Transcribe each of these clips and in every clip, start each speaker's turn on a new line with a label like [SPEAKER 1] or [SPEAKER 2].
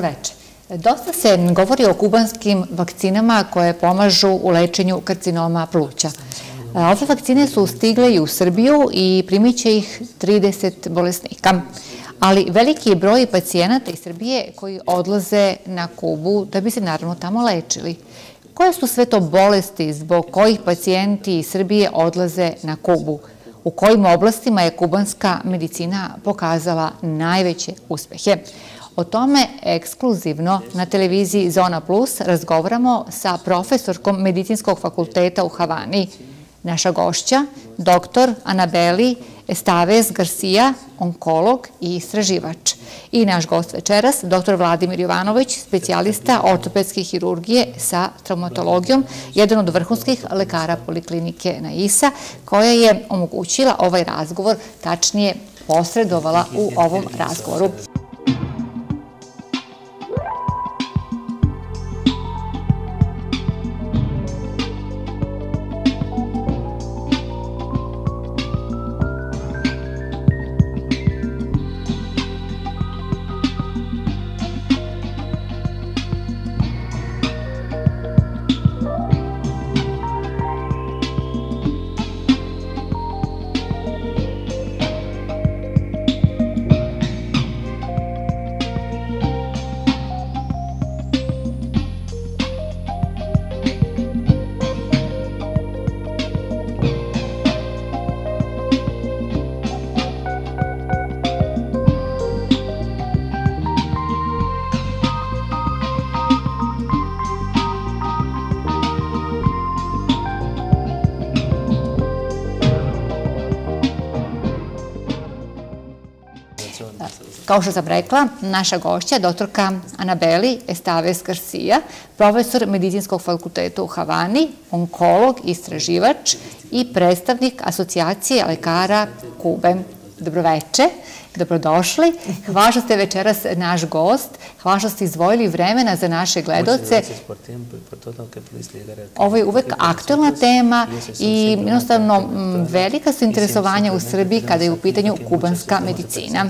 [SPEAKER 1] veče. Dosta se govori o kubanskim vakcinama koje pomažu u lečenju karcinoma pluća. Ove vakcine su stigle i u Srbiju i primit će ih 30 bolesnika. Ali veliki je broj pacijenata iz Srbije koji odlaze na Kubu da bi se naravno tamo lečili. Koje su sve to bolesti zbog kojih pacijenti iz Srbije odlaze na Kubu? U kojim oblastima je kubanska medicina pokazala najveće uspehe? O tome ekskluzivno na televiziji Zona Plus razgovaramo sa profesorkom Medicinskog fakulteta u Havani. Naša gošća, dr. Anabeli Estaves Garcia, onkolog i istraživač. I naš gost večeras, dr. Vladimir Jovanović, specijalista ortopedske hirurgije sa traumatologijom, jedan od vrhunskih lekara poliklinike Naisa, koja je omogućila ovaj razgovor, tačnije posredovala u ovom razgovoru. Kao što sam rekla, naša gošća, doktorka Anabeli Estaves Garcia, profesor Medicinskog fakulteta u Havani, onkolog, istraživač i predstavnik Asocijacije lekara Kube. Dobroveče, dobrodošli. Hvala što ste večeras naš gost. Hvala što ste izdvojili vremena za naše gledaoce. Ovo je uvek aktuelna tema i jednostavno velika su interesovanja u Srbiji kada je u pitanju kubanska medicina.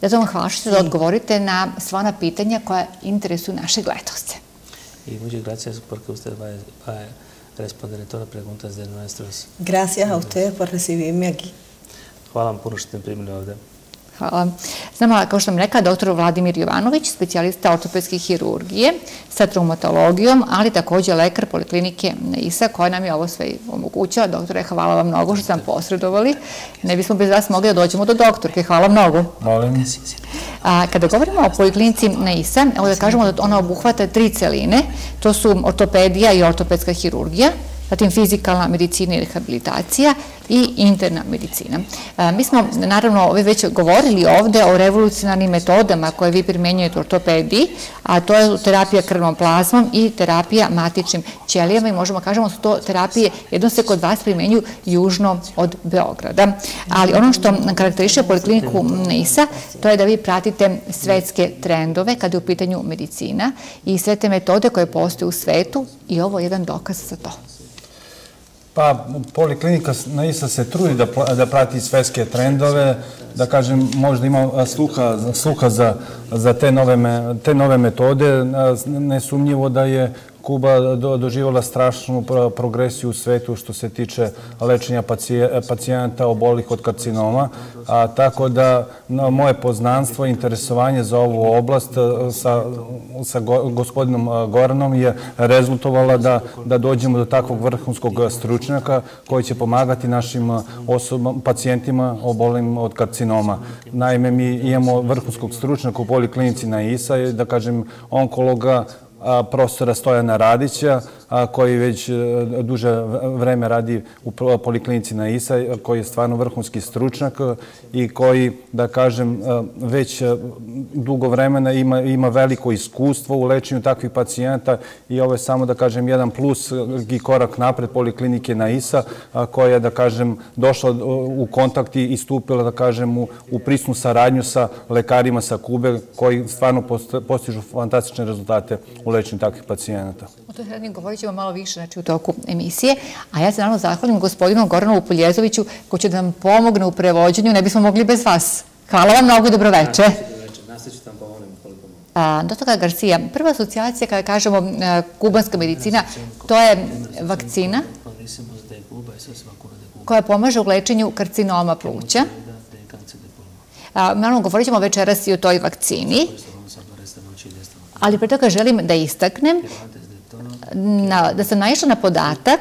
[SPEAKER 1] Zato vam hvala što ćete da odgovorite na sva ona pitanja koja interesuju naše gledaoce.
[SPEAKER 2] Responder todas las preguntas de nuestros.
[SPEAKER 3] Gracias a ustedes por recibirme aquí.
[SPEAKER 2] Hvala vam puno što ste me primili ovde.
[SPEAKER 1] Hvala. Znamo, kao što sam rekla, dr. Vladimir Jovanović, specijalista ortopedske hirurgije sa traumatologijom, ali takođe lekar poliklinike Naisa, koja nam je ovo sve omogućila. Doktore, hvala vam mnogo što ste nam posredovali. Ne bismo bez vas mogli da dođemo do doktorke. Hvala mnogo.
[SPEAKER 2] Molim.
[SPEAKER 1] Kada govorimo o poliklinici Naisa, evo da kažemo da ona obuhvata 3 celine. To su ortopedija i ortopedska hirurgija, zatim fizikalna medicina i rehabilitacija i interna medicina. Mi smo, naravno, već govorili ovde o revolucionarnim metodama koje vi primenjujete u ortopediji, a to je terapija krvnom plazmom i terapija matičnim ćelijama i možemo kažemo da su to terapije, jedno se kod vas primenjuju južno od Beograda. Ali ono što karakteriše polikliniku Naisa, to je da vi pratite svetske trendove kada je u pitanju medicina i sve te metode koje postoje u svetu i ovo je jedan dokaz za to.
[SPEAKER 4] Pa, poliklinika Naisa se trudi da prati svetske trendove, da kažem, možda ima sluha za te nove metode. Nesumnjivo da je Kuba doživjela strašnu progresiju u svetu što se tiče lečenja pacijenta obolih od karcinoma, tako da moje poznanstvo i interesovanje za ovu oblast sa gospodinom Goranom je rezultovala da dođemo do takvog vrhunskog stručnjaka koji će pomagati našim pacijentima obolim od karcinoma. Naime, mi imamo vrhunskog stručnjaka u poliklinici Naisa, da kažem, onkologa, profesora Stojana Radića, koji već duže vreme radi u poliklinici Naisa, koji je stvarno vrhunski stručnjak i koji, da kažem, već dugo vremena ima veliko iskustvo u lečenju takvih pacijenta i ovo je samo, da kažem, jedan plus i korak napred poliklinike Naisa, koja je, da kažem, došla u kontakt i stupila, da kažem, u prisnu saradnju sa lekarima sa Kube, koji stvarno postižu fantastične rezultate u lečenju takvih pacijenata.
[SPEAKER 1] O toj hradnji govorit ćemo malo više u toku emisije, a ja se naravno zahvalim gospodinu Goranu Puljezoviću koji će da nam pomogne u prevođenju, ne bismo mogli bez vas. Hvala vam mnogo i dobroveče.
[SPEAKER 2] Nastavit ću tam pomolim koliko mogu.
[SPEAKER 1] Dr. Garcia, prva asocijacija kada kažemo kubanska medicina, to je vakcina koja pomaže u lečenju karcinoma pluća. Naravno, govorit ćemo večeras i o toj vakcini, ali pre toga želim da istaknem da sam naišla na podatak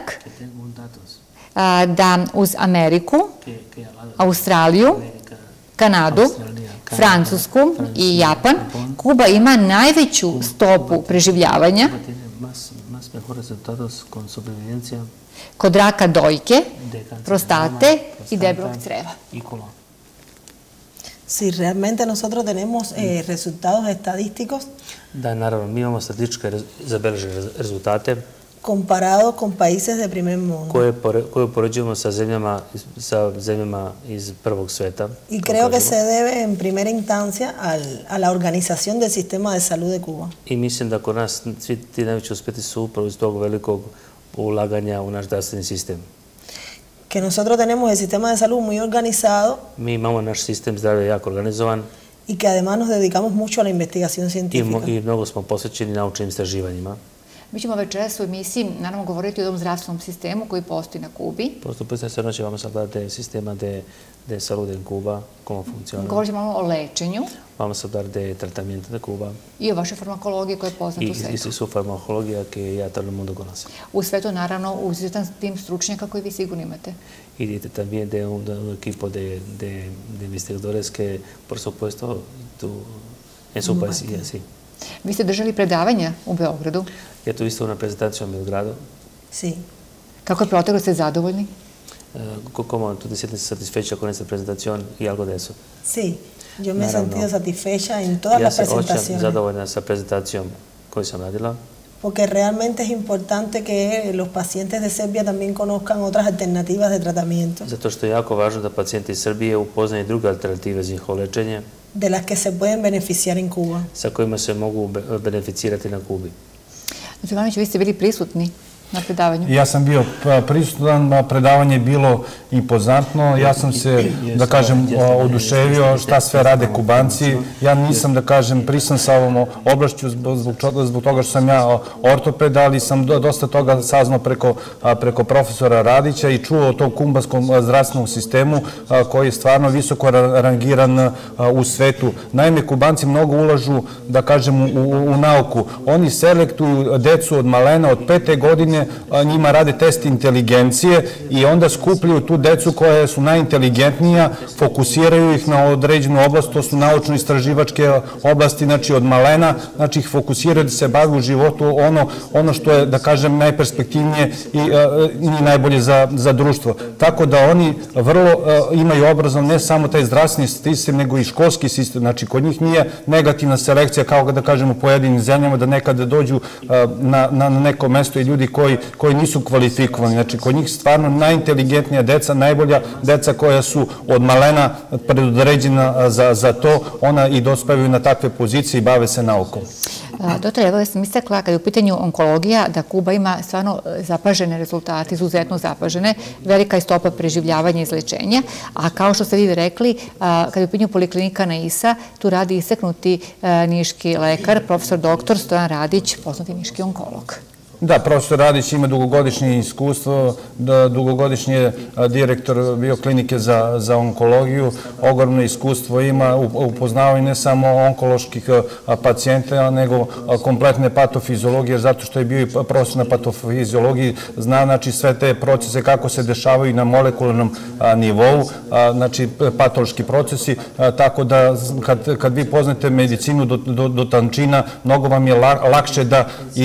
[SPEAKER 1] da uz Ameriku, Australiju, Kanadu, Francusku i Japan, Kuba ima najveću stopu preživljavanja kod raka dojke, prostate i debelog creva.
[SPEAKER 3] Si realmente nosotros tenemos resultados estadísticos
[SPEAKER 2] Da, naravno, mi imamo statističke zabeležene rezultate
[SPEAKER 3] comparados con países de primer mundo.
[SPEAKER 2] koje upoređujemo sa zemljama iz prvog sveta.
[SPEAKER 3] Y creo que se debe en primera instancia a la organización del sistema de salud de Cuba.
[SPEAKER 2] I mislim da kod nas svi ti najveći uspjeti su upravo iz tog velikog ulaganja u naš zdravstveni sistem.
[SPEAKER 3] Que nosotros tenemos el sistema de salud muy organizado
[SPEAKER 2] Mi imamo naš sistem zdravlja jako organizovan
[SPEAKER 3] y que además nos dedicamos mucho a la investigación científica.
[SPEAKER 2] i mnogo smo posvećeni naučnim istraživanjima.
[SPEAKER 1] Mi ćemo večeras u emisiji naravno govoriti o tom zdravstvenom sistemu koji postoji na Kubi.
[SPEAKER 2] Por supuesto, esta noche vamos a hablar del sistema de salud en Cuba, cómo funciona.
[SPEAKER 1] Govorit ćemo o lečenju
[SPEAKER 2] Vamos a hablar de tratamiento de Cuba
[SPEAKER 1] i o vašoj farmakologiji koja je poznata u svetu.
[SPEAKER 2] y su farmacología que ya todo el mundo conoce.
[SPEAKER 1] U svetu naravno uzitan tim stručnjaka koji vi sigurno imate.
[SPEAKER 2] Y también de un equipo de investigadores que, por supuesto, en su país y así.
[SPEAKER 1] Vi ste držali predavanja u Beogradu.
[SPEAKER 2] Ya tuviste una presentación en Belgrado.
[SPEAKER 3] Sí.
[SPEAKER 1] Kako je proteklo, ste zadovoljni?
[SPEAKER 2] ¿Cómo tú te sientes satisfecha con esta presentación y algo de eso?
[SPEAKER 3] Sí, yo me he sentido satisfecha en todas las presentaciones.
[SPEAKER 2] Ja sam zadovoljna sa prezentacijom koju sam radila.
[SPEAKER 3] Porque realmente es importante que los pacientes de Serbia también conozcan otras alternativas de tratamiento.
[SPEAKER 2] Zato što je jako važno da pacijenti iz Srbije upoznaju druge alternative za njihovo lečenje.
[SPEAKER 3] De las que se pueden beneficiar en Cuba.
[SPEAKER 2] Sa kojima se mogu beneficirati na Kubi.
[SPEAKER 1] Znači, Ivanović, vi ste bili prisutni na predavanju?
[SPEAKER 4] Ja sam bio prisutan, predavanje je bilo impozantno, ja sam se, da kažem, oduševio šta sve rade Kubanci. Ja nisam, da kažem, prisan sa ovom oblašću zbog toga što sam ja ortoped, ali sam dosta toga saznao preko profesora Radića i čuo o tom kubanskom zdravstvenom sistemu koji je stvarno visoko rangiran u svetu. Naime, Kubanci mnogo ulažu, da kažem, u nauku. Oni selektuju decu od malena, od 5. godine, njima rade test inteligencije i onda skupljaju tu decu koja su najinteligentnija, fokusiraju ih na određenu oblast, to su naučno-istraživačke oblasti, znači od malena, znači ih fokusiraju da se bavi u životu ono što je, da kažem, najperspektivnije i najbolje za društvo. Tako da oni vrlo imaju obrazovno ne samo taj zdravstveni sistem, nego i školski sistem. Znači, kod njih nije negativna selekcija kao da kažem u pojedinim zemljama da nekada dođu na neko mesto i ljudi koji nisu kvalifikovani. Znači, kod njih stvarno najinteligentnija deca, najbolja deca koja su od malena predodređena za to, ona i dospevaju na takve pozicije i bave se naukom.
[SPEAKER 1] Doktor, evo sam istakla kada je u pitanju onkologija da Kuba ima stvarno zapažene rezultate, izuzetno zapažene, velika je stopa preživljavanja i izlečenja, a kao što ste vi rekli, kada je u pitanju poliklinika Naisa, tu radi istaknuti niški lekar, profesor doktor Stojan Radić, poznati niški onkolog.
[SPEAKER 4] Da, profesor Radić ima dugogodišnje iskustvo, dugogodišnji je direktor bioklinike za onkologiju, ogromno iskustvo ima, upoznao i ne samo onkoloških pacijenta, nego kompletne patofiziologije, zato što je bio i profesor na patofiziologiji, zna znači sve te procese kako se dešavaju na molekularnom nivou, znači patološki procesi, tako da kad vi poznate medicinu do tančina, mnogo vam je lakše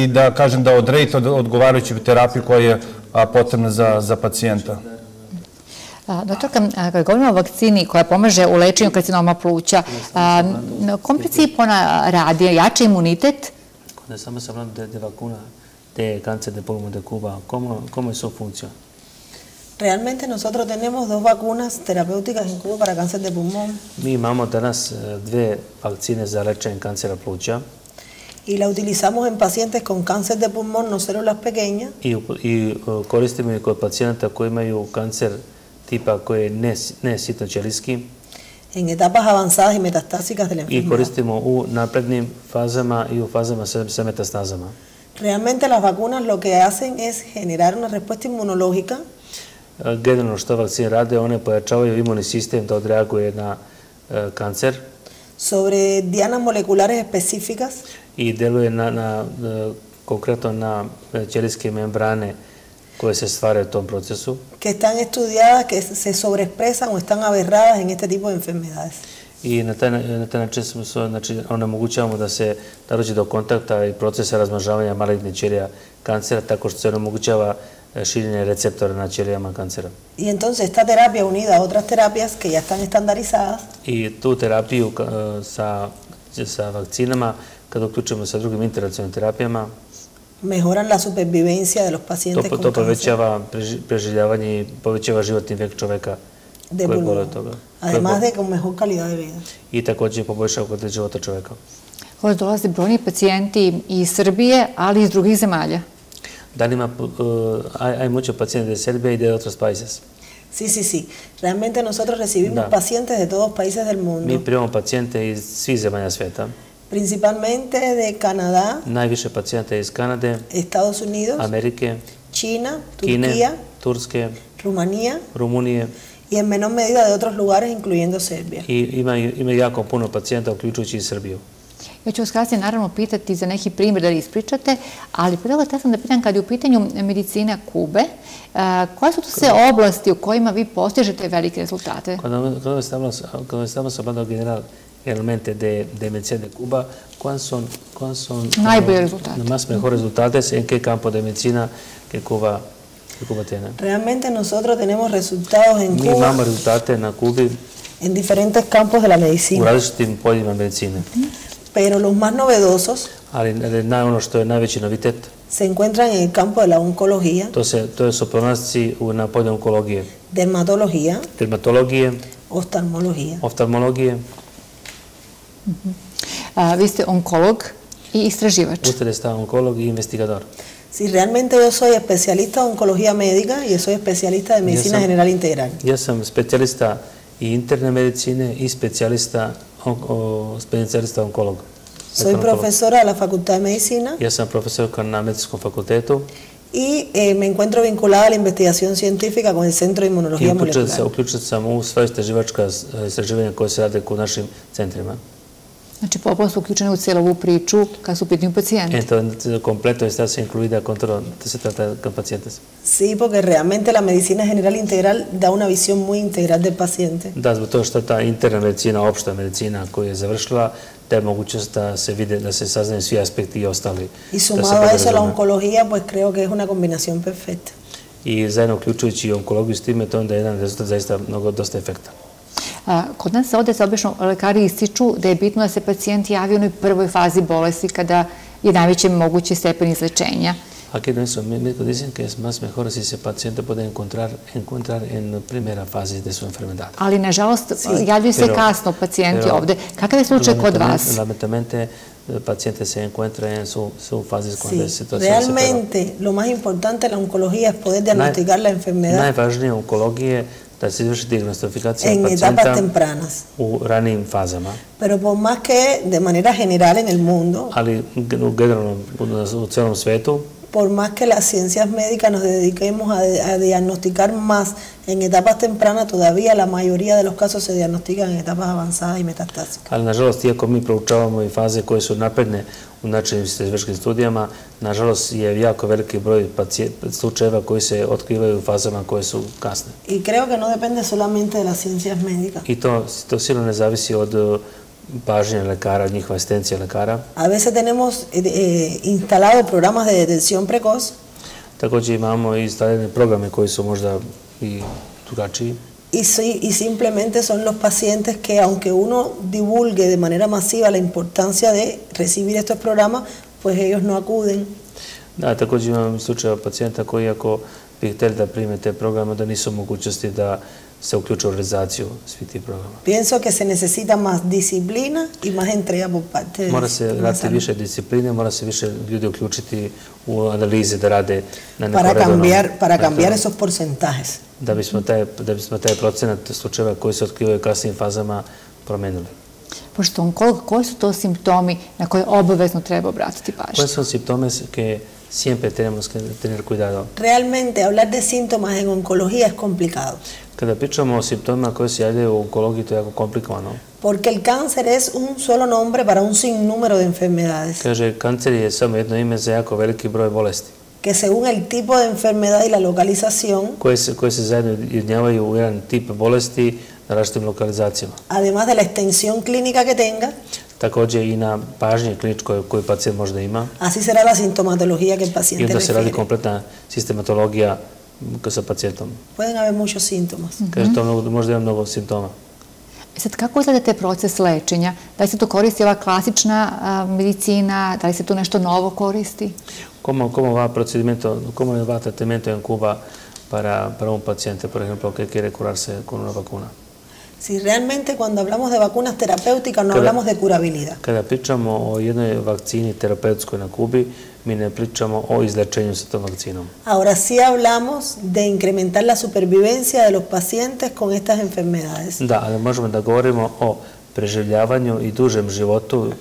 [SPEAKER 4] da kažem da odredite odgovarajuću terapiju koja je potrebna za pacijenta.
[SPEAKER 1] Doktorka, kada govorimo o vakcini koja pomaže u lečenju karcinoma pluća, na kom principu ona radi? Jača imunitet?
[SPEAKER 2] Cuando estamos hablando de vacuna de cáncer de pulmón de Cuba, ¿cómo es su función?
[SPEAKER 3] Realmente nosotros tenemos 2 vacunas terapéuticas en Cuba para cáncer de pulmón.
[SPEAKER 2] Mi imamo danas 2 vakcine za lečenje kancera pluća.
[SPEAKER 3] Y la utilizamos en pacientes con cáncer de pulmón, no células pequeñas.
[SPEAKER 2] I koristimo je kod pacijenata koji imaju kancer tipa koji je ne sitnoćelijski.
[SPEAKER 3] en etapas avanzadas y metastásicas de la
[SPEAKER 2] i
[SPEAKER 3] enfermedad.
[SPEAKER 2] koristimo u naprednim fazama i u fazama sa metastazama.
[SPEAKER 3] Realmente las vacunas lo que hacen es generar una respuesta inmunológica
[SPEAKER 2] Generalno što vakcine rade, one pojačavaju imunni sistem da odreaguje na kancer
[SPEAKER 3] sobre dianas moleculares específicas
[SPEAKER 2] i deluje konkretno na ćelijske membrane koje se stvaraju u tom procesu
[SPEAKER 3] que están estudiadas, que se sobreexpresan o están aberradas en este tipo de enfermedades.
[SPEAKER 2] i na taj način onemogućavamo da se dođe do kontakta i procesa razmnožavanja malignih ćelija kancera tako što se onemogućava širenje receptora na ćelijama kancera.
[SPEAKER 3] Y entonces esta terapia unida a otras terapias que ya están estandarizadas
[SPEAKER 2] I tu terapiju sa vakcinama, kada uključimo sa drugim interacionalnim terapijama,
[SPEAKER 3] mejoran la supervivencia de los pacientes con
[SPEAKER 2] to
[SPEAKER 3] cáncer
[SPEAKER 2] povećava preživljavanje i povećava životni vek čoveka
[SPEAKER 3] de
[SPEAKER 2] koji boli
[SPEAKER 3] pulmón,
[SPEAKER 2] od toga.
[SPEAKER 3] además de con mejor calidad de vida.
[SPEAKER 2] I također poboljšava kvalitetu života čoveka.
[SPEAKER 1] Ovdje dolaze brojni pacijenti iz Srbije, ali i iz drugih zemalja.
[SPEAKER 2] Hay muchos pacientes de Serbia y de otros países.
[SPEAKER 3] Sí. Realmente nosotros recibimos pacientes de todos países del mundo.
[SPEAKER 2] Mi primamo pacijente iz svih zemalja sveta.
[SPEAKER 3] Principalmente de Canadá,
[SPEAKER 2] Najviše pacijente iz Kanade,
[SPEAKER 3] Estados Unidos,
[SPEAKER 2] Amerike,
[SPEAKER 3] China,
[SPEAKER 2] Kine,
[SPEAKER 3] Turquía,
[SPEAKER 2] Turske,
[SPEAKER 3] Rumanía
[SPEAKER 2] Rumunije
[SPEAKER 3] y en menor medida de otros lugares, incluyendo Serbia.
[SPEAKER 2] i ima jako puno pacijenta, uključujući i Srbiju.
[SPEAKER 1] Ja ću vas kasnije naravno pitati za neki primjer da ispričate, ali prije toga sam da pitam kad je u pitanju medicina Kube, koje su to sve oblasti u kojima vi postižete velike rezultate?
[SPEAKER 2] Cuando estamos hablando generalmente de medicina de Cuba, ¿cuáles son más mejores resultados en qué campo de medicina que Cuba tiene?
[SPEAKER 3] Realmente nosotros tenemos resultados en
[SPEAKER 2] Mi
[SPEAKER 3] Cuba
[SPEAKER 2] imamo rezultate na Kubi
[SPEAKER 3] en diferentes campos de la
[SPEAKER 2] u
[SPEAKER 3] medicina,
[SPEAKER 2] različitim poljima medicine.
[SPEAKER 3] pero los más novedosos
[SPEAKER 2] Ali ono što je najveći novitet,
[SPEAKER 3] se encuentran en el campo de la oncología,
[SPEAKER 2] to su pronalasci na polju onkologije,
[SPEAKER 3] dermatología,
[SPEAKER 2] dermatologije, oftalmologije.
[SPEAKER 1] Vi ste onkolog i istraživač.
[SPEAKER 2] Usted está onkolog i investigador.
[SPEAKER 3] Sí, realmente yo soy especialista en oncología médica y soy especialista de medicina general integral.
[SPEAKER 2] Ja sam specijalista i interne medicine i specijalista onkolog.
[SPEAKER 3] Soy profesora de la Facultad de Medicina.
[SPEAKER 2] Ja sam profesorka na Medicinskom fakultetu.
[SPEAKER 3] Y me encuentro vinculada a la investigación científica con el Centro de Inmunología Molecular.
[SPEAKER 2] Uključen sam u sva istraživanja koje se rade u našim centrima.
[SPEAKER 1] Znači, potpuno su uključeni u cijelu ovu priču kad su u pitanju pacijenti.
[SPEAKER 2] Entonces, completo está incluida con todo, se trata con pacientes.
[SPEAKER 3] Sí, porque realmente la medicina general integral da una visión muy integral del paciente.
[SPEAKER 2] Da, zbog toga što ta interna medicina, opšta medicina koju je završila, daje mogućnost da se vide, da se saznaju svi aspekti i ostali.
[SPEAKER 3] Y sumado a eso la oncología, pues creo que es una combinación perfecta.
[SPEAKER 2] I zajedno uključujući i onkologiju s time, to onda je jedan rezultat zaista dosta efektan.
[SPEAKER 1] Kod nas ovdje se obično lekari ističu da je bitno da se pacijenti javi u onoj prvoj fazi bolesti kada je najveći mogući stepen izlečenja.
[SPEAKER 2] Aquí en eso médicos dicen que es más mejor si se paciente puede encontrar en primera fase de su enfermedad.
[SPEAKER 1] Ali, nažalost, javljaju se kasno pacijenti ovdje. Kakav je slučaj kod vas?
[SPEAKER 2] Lamentablemente, pacientes se encuentran en su fase cuando es situación.
[SPEAKER 3] Realmente, lo más importante en la oncología es poder diagnosticar la enfermedad.
[SPEAKER 2] Najvažnije u onkologiji je da se izvrši diagnostifikacija
[SPEAKER 3] en etapas tempranas.
[SPEAKER 2] U ranijim fazama.
[SPEAKER 3] Pero por más que de manera general en el mundo,
[SPEAKER 2] ali generalno u celom svetu,
[SPEAKER 3] por más que las ciencias médicas nos dediquemos a diagnosticar más en etapas tempranas, todavía la mayoría de los casos se diagnostican en etapas avanzadas y metastásicas.
[SPEAKER 2] Ali, nažalost, iako mi proučavamo i faze koje su napredne u našim istraživačkim studijama, nažalost je jako veliki broj slučajeva koji se otkrivaju u fazama koje su kasne.
[SPEAKER 3] Y creo que no depende solamente de las ciencias médicas.
[SPEAKER 2] I to sigurno ne zavisi od pažnje lekara, od njihove asistencije lekara.
[SPEAKER 3] A veces tenemos instalado programas de detección precoz.
[SPEAKER 2] Također imamo i instalirane programe koji su možda i drugačiji.
[SPEAKER 3] Y simplemente son los pacientes que, aunque uno divulgue de manera masiva la importancia de recibir estos programas, pues ellos no acuden.
[SPEAKER 2] Da, također imamo slučajeva pacijenta koji, ako bi htjeli da prime te programe, da nisu mogućnosti se uključe u realizaciju svih tih programa.
[SPEAKER 3] Pienso que se necesita más disciplina y más entrega por parte de...
[SPEAKER 2] Mora se raditi više discipline, mora se više ljudi uključiti u analize da rade na neko redovno.
[SPEAKER 3] Para cambiar esos porcentajes.
[SPEAKER 2] Da bismo taj procenat slučajeva koji se otkrivaju u kasnijim fazama promenili.
[SPEAKER 1] Pošto onkolog, koji su to simptomi na koje obavezno treba obratiti pažnju?
[SPEAKER 2] Koji su simptome que siempre tenemos que tener cuidado?
[SPEAKER 3] Realmente hablar de síntomas en oncología es complicado.
[SPEAKER 2] Kada pričamo o simptomima koji se javljaju u onkologiji, to je jako komplikovano.
[SPEAKER 3] Porque el cáncer es un solo nombre para un sinnúmero de enfermedades.
[SPEAKER 2] Kaže, kancer je samo jedno ime za jako veliki broj bolesti.
[SPEAKER 3] Que según el tipo de enfermedad y la localización,
[SPEAKER 2] koje se zajedno jednjavaju u jedan tip bolesti na različitim lokalizacijama.
[SPEAKER 3] Además de la extensión clínica que tenga,
[SPEAKER 2] također i na pažnji kliničkoj koju pacijent možda ima.
[SPEAKER 3] Así será la sintomatología que el paciente
[SPEAKER 2] refiere. I onda se radi
[SPEAKER 3] refiere.
[SPEAKER 2] kompletna sistematologija sa pacijentom.
[SPEAKER 3] Pueden haber muchos síntomas.
[SPEAKER 2] Kaže, to možda ima mnogo simptoma.
[SPEAKER 1] Sad, kako izgleda taj proces lečenja? Da li se to koristi ova klasična medicina? Da li se tu nešto novo koristi?
[SPEAKER 2] ¿Cómo va el tratamiento en Cuba para un paciente, por ejemplo, que quiere curarse con una vacuna?
[SPEAKER 3] Si realmente cuando hablamos de vacunas terapéuticas no hablamos de curabilidad.
[SPEAKER 2] Kada pričamo o jednoj vakcini terapeutskoj na Kubi, mi ne pričamo o izlečenju sa tom vakcinom.
[SPEAKER 3] Ahora sí hablamos de incrementar la supervivencia de los pacientes con estas enfermedades.
[SPEAKER 2] Da, ali možemo da govorimo o preživljavanju i dužem životu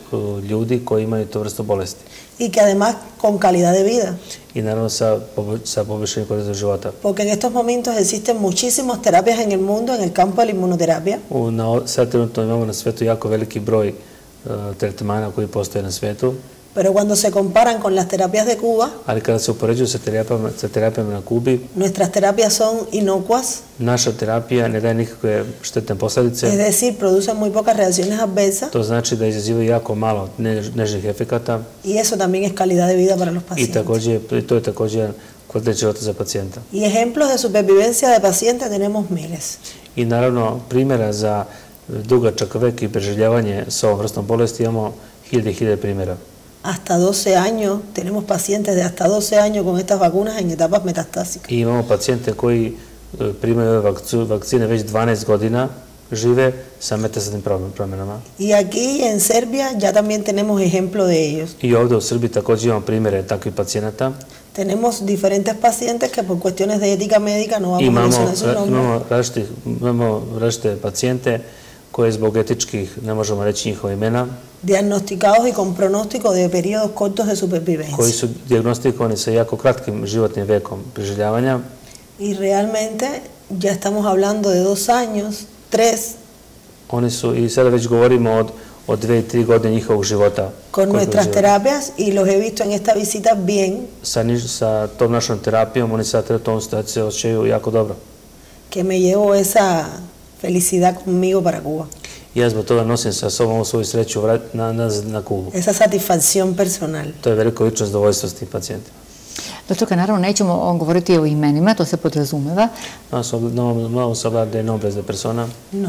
[SPEAKER 2] ljudi koji imaju tu vrstu bolesti.
[SPEAKER 3] Y que además con calidad de vida.
[SPEAKER 2] I naravno sa poboljšanjem kvaliteta života.
[SPEAKER 3] Porque en estos momentos existen muchísimas terapias en el mundo en el campo de la inmunoterapia.
[SPEAKER 2] Sad trenutno imamo na svetu jako veliki broj tretmana koji postoje na svetu.
[SPEAKER 3] Pero cuando se comparan con las terapias de Cuba,
[SPEAKER 2] ali kada se upoređuju sa terapijama na Kubi,
[SPEAKER 3] nuestras terapias son inocuas.
[SPEAKER 2] Naša terapija ne daje nikakve štetne posljedice.
[SPEAKER 3] Es decir, producen muy pocas reacciones adversas.
[SPEAKER 2] To znači da izazivaju jako malo nežnih efekata.
[SPEAKER 3] Y eso también es calidad de vida para los pacientes.
[SPEAKER 2] I to je također kvalitet života za pacijenta.
[SPEAKER 3] Y ejemplos de supervivencia de pacientes tenemos miles.
[SPEAKER 2] I naravno primjera za dugačak vek i preživljavanje sa ovom vrstom bolesti imamo hiljade primjera.
[SPEAKER 3] Hasta 12 años, tenemos pacientes de hasta 12 años con estas vacunas en etapas metastásicas.
[SPEAKER 2] I imamo pacijente koji primaju ove vakcine već 12 godina, žive sa metastatim promjenama.
[SPEAKER 3] Y aquí en Serbia ya también tenemos ejemplo de ellos.
[SPEAKER 2] I ovdje u Srbiji također imamo primjere takvih pacijenata.
[SPEAKER 3] Tenemos diferentes pacientes que por cuestiones de ética médica no vamos a mencionar su nombre.
[SPEAKER 2] Imamo različite pacijente koje zbog etičkih ne možemo reći njihova imena.
[SPEAKER 3] Diagnosticados y con pronóstico de periodos cortos de supervivencia.
[SPEAKER 2] Koji su diagnostikovani sa jako kratkim životnim vekom preživljavanja.
[SPEAKER 3] Y realmente ya estamos hablando de 2 años, 3.
[SPEAKER 2] Oni su, i sada već govorimo od 2-3 godine njihovog života.
[SPEAKER 3] Con nuestras terapias, y los he visto en esta visita bien.
[SPEAKER 2] Sa tom našom terapijom oni sad u tom situaciju se osjećaju jako dobro.
[SPEAKER 3] Que me llevo esa felicidad conmigo para Cuba.
[SPEAKER 2] Ja zbog toga nosim sa sobom svoju sreću na Kubu.
[SPEAKER 3] Esa satisfacción personal.
[SPEAKER 2] To je veliko lično zadovoljstvo s tim pacijentima.
[SPEAKER 1] Doktorka, naravno nećemo govoriti o imenima, to se podrazumeva.
[SPEAKER 2] No vamos a hablar de nombres de persona.
[SPEAKER 3] No.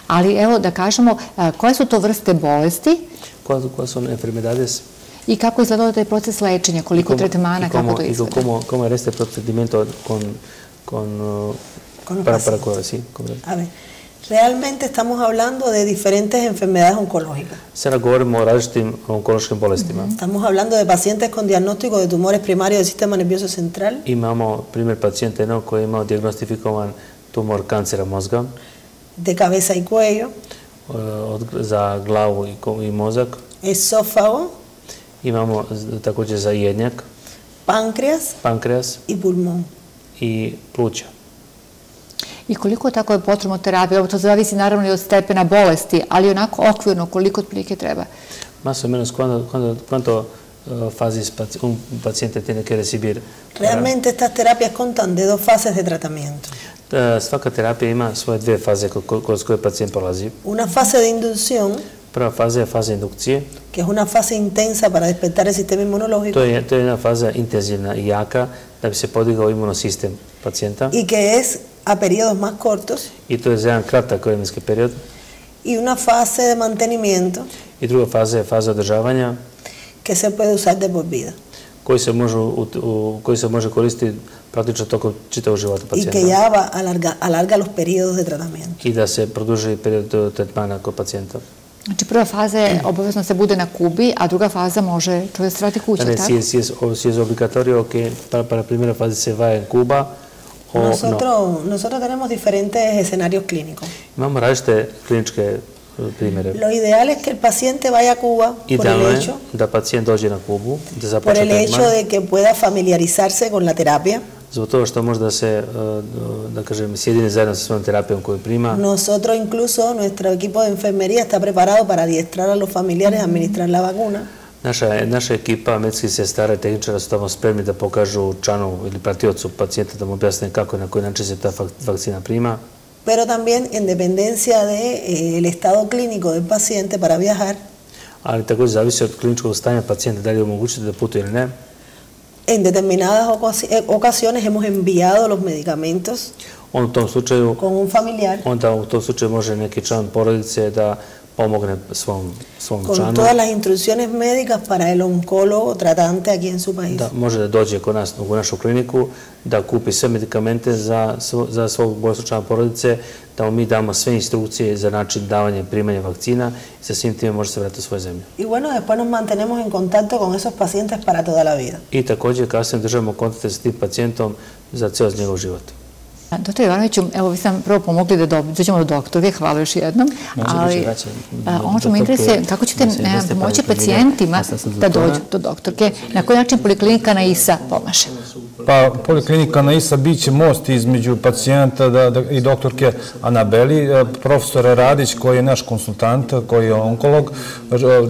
[SPEAKER 1] Ali evo da kažemo koje su to vrste bolesti?
[SPEAKER 2] Koje su enfermedades?
[SPEAKER 1] I kako izgledao taj proces lečenja, koliko tretmana, kako to izgleda?
[SPEAKER 2] I cómo era este procedimiento para Cuba, sí.
[SPEAKER 3] A ver. Realmente estamos hablando de diferentes enfermedades oncológicas.
[SPEAKER 2] Sada govorimo o različitim onkološkim bolestima.
[SPEAKER 3] Estamos hablando de pacientes con diagnóstico de tumores primarios del sistema nervioso central.
[SPEAKER 2] Imamo primjer pacijente koji je imao dijagnostifikovan tumor kancera mozga.
[SPEAKER 3] De cabeza y cuello.
[SPEAKER 2] Za glavu i mozak.
[SPEAKER 3] Esófago.
[SPEAKER 2] Imamo također za jednjak.
[SPEAKER 3] Pankreas. I pulmón.
[SPEAKER 2] I pluća.
[SPEAKER 1] I koliko tako je potrebno terapije? To zavisi naravno i od stepena bolesti, ali onako okvirno koliko otprilike treba?
[SPEAKER 2] Más o menos, ¿cuánto fases un paciente tiene que recibir?
[SPEAKER 3] Realmente estas terapias contan de 2 fases de tratamiento.
[SPEAKER 2] Svaka terapija ima svoje 2 faze kroz koje pacijent prolazi.
[SPEAKER 3] Una fase de inducción.
[SPEAKER 2] Prva faza je faza indukcije.
[SPEAKER 3] Que es una fase intensa para despertar el sistema inmunológico.
[SPEAKER 2] To je jedna faza intenzivna i jaka da bi se podigao imunosistem pacijenta.
[SPEAKER 3] Y que es a periodos más cortos.
[SPEAKER 2] I to je za jedan kratak vremenski period.
[SPEAKER 3] Y una fase de mantenimiento.
[SPEAKER 2] I druga faza je faza održavanja.
[SPEAKER 3] Que se puede usar de por vida.
[SPEAKER 2] koji se može koristiti praktično tokom čitavog života pacijenta.
[SPEAKER 3] Y que ya alarga los periodos de tratamiento.
[SPEAKER 2] I da se produži period tretmana kod pacijenta.
[SPEAKER 1] Znači prva faza je obavezno se bude na Kubi, a druga faza može čovjek se vrati kući, tako?
[SPEAKER 2] Si es obligatorio que para la primera fase se vaya en Cuba o no.
[SPEAKER 3] Nosotros tenemos diferentes escenarios clínicos.
[SPEAKER 2] Imamo različite kliničke primjere.
[SPEAKER 3] Lo ideal es que el paciente vaya a Cuba por el hecho,
[SPEAKER 2] da pacijent dođe na Kubu, da započne
[SPEAKER 3] por el
[SPEAKER 2] tretman.
[SPEAKER 3] hecho de que pueda familiarizarse con la terapia.
[SPEAKER 2] Zbog toga što može da se, da kažem, sjedine zajedno sa svojom terapijom koju prima.
[SPEAKER 3] Nosotros incluso, nuestro equipo de enfermería está preparado para adiestrar a los familiares a administrar la vacuna.
[SPEAKER 2] Naša ekipa medicinskih sestara i tehničara su tamo spremni da pokažu članu ili pratiocu pacijenta da mu objasne kako i na koji način se ta vakcina prima.
[SPEAKER 3] Pero también en dependencia del estado clínico del paciente para viajar.
[SPEAKER 2] Ali također zavisi od kliničkog stanja pacijenta da li je omogućiti da putuje ili ne.
[SPEAKER 3] En determinadas ocasiones hemos enviado los medicamentos
[SPEAKER 2] U tom slučaju,
[SPEAKER 3] con un familiar,
[SPEAKER 2] onda u tom slučaju može neki član porodice da pomogne svom
[SPEAKER 3] con
[SPEAKER 2] članu.
[SPEAKER 3] todas las instrucciones médicas para el oncólogo tratante aquí en su país.
[SPEAKER 2] Da može da dođe kod nas u našu kliniku, da kupi sve medikamente za svog bolesnog člana porodice, da mu mi damo sve instrukcije za način davanja i primanja vakcina i sa svim time može se vratiti u svoju zemlju.
[SPEAKER 3] Y bueno, después nos mantenemos en contacto con esos pacientes para toda la vida.
[SPEAKER 2] I također kasnije državamo kontakte sa tim pacijentom za cijel njegov život.
[SPEAKER 1] Doktor Jovanoviću, evo vi sam prvo pomogli da dođemo do doktorke, hvala još jednom, ali ono što me interesuje, kako ćete pomoći pacijentima da dođu do doktorke, na koji način Poliklinika Naisa pomaže?
[SPEAKER 4] Pa, Poliklinika Naisa bit će most između pacijenta i doktorke Anabeli, profesora Radić koji je naš konsultant, koji je onkolog,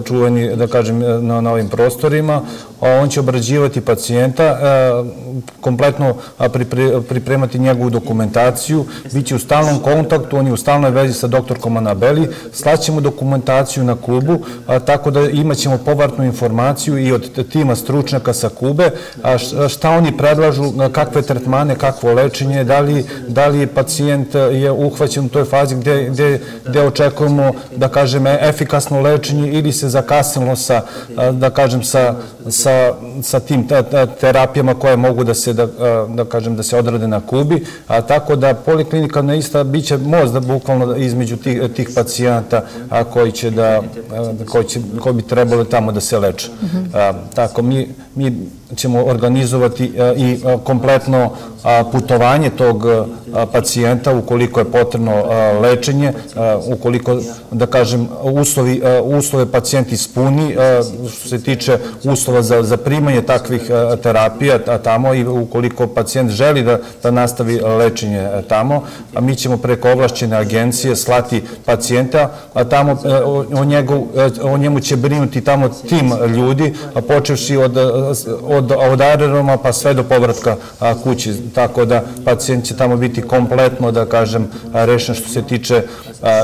[SPEAKER 4] čuveni, da kažem, na ovim prostorima. On će obrađivati pacijenta, kompletno pripremati njegovu dokumentaciju, bit će u stalnom kontaktu, on je u stalnoj vezi sa doktorkom Anabeli, slaćemo dokumentaciju na Kubu, tako da imat ćemo povratnu informaciju i od tima stručnjaka sa Kube, šta oni predlažu, kakve tretmane, kakvo lečenje, da li pacijent je uhvaćen u toj fazi gde očekujemo, da kažem, efikasno lečenje ili se zakasnilo sa, da kažem, sa tim terapijama koje mogu da se odrade na Kubi, tako da Poliklinika Naisa bit će most bukvalno između tih pacijenta koji bi trebali tamo da se leče. Tako, mi ćemo organizovati i kompletno putovanje tog pacijenta ukoliko je potrebno lečenje, ukoliko, da kažem, uslove pacijent ispuni, što se tiče uslova za primanje takvih terapija tamo i ukoliko pacijent želi da nastavi lečenje tamo, mi ćemo preko ovlašćene agencije slati pacijenta, a tamo o njemu će brinuti tamo tim ljudi, počevši od aerodroma pa sve do povratka kući, tako da pacijent će tamo biti kompletno, da kažem, rešen što se tiče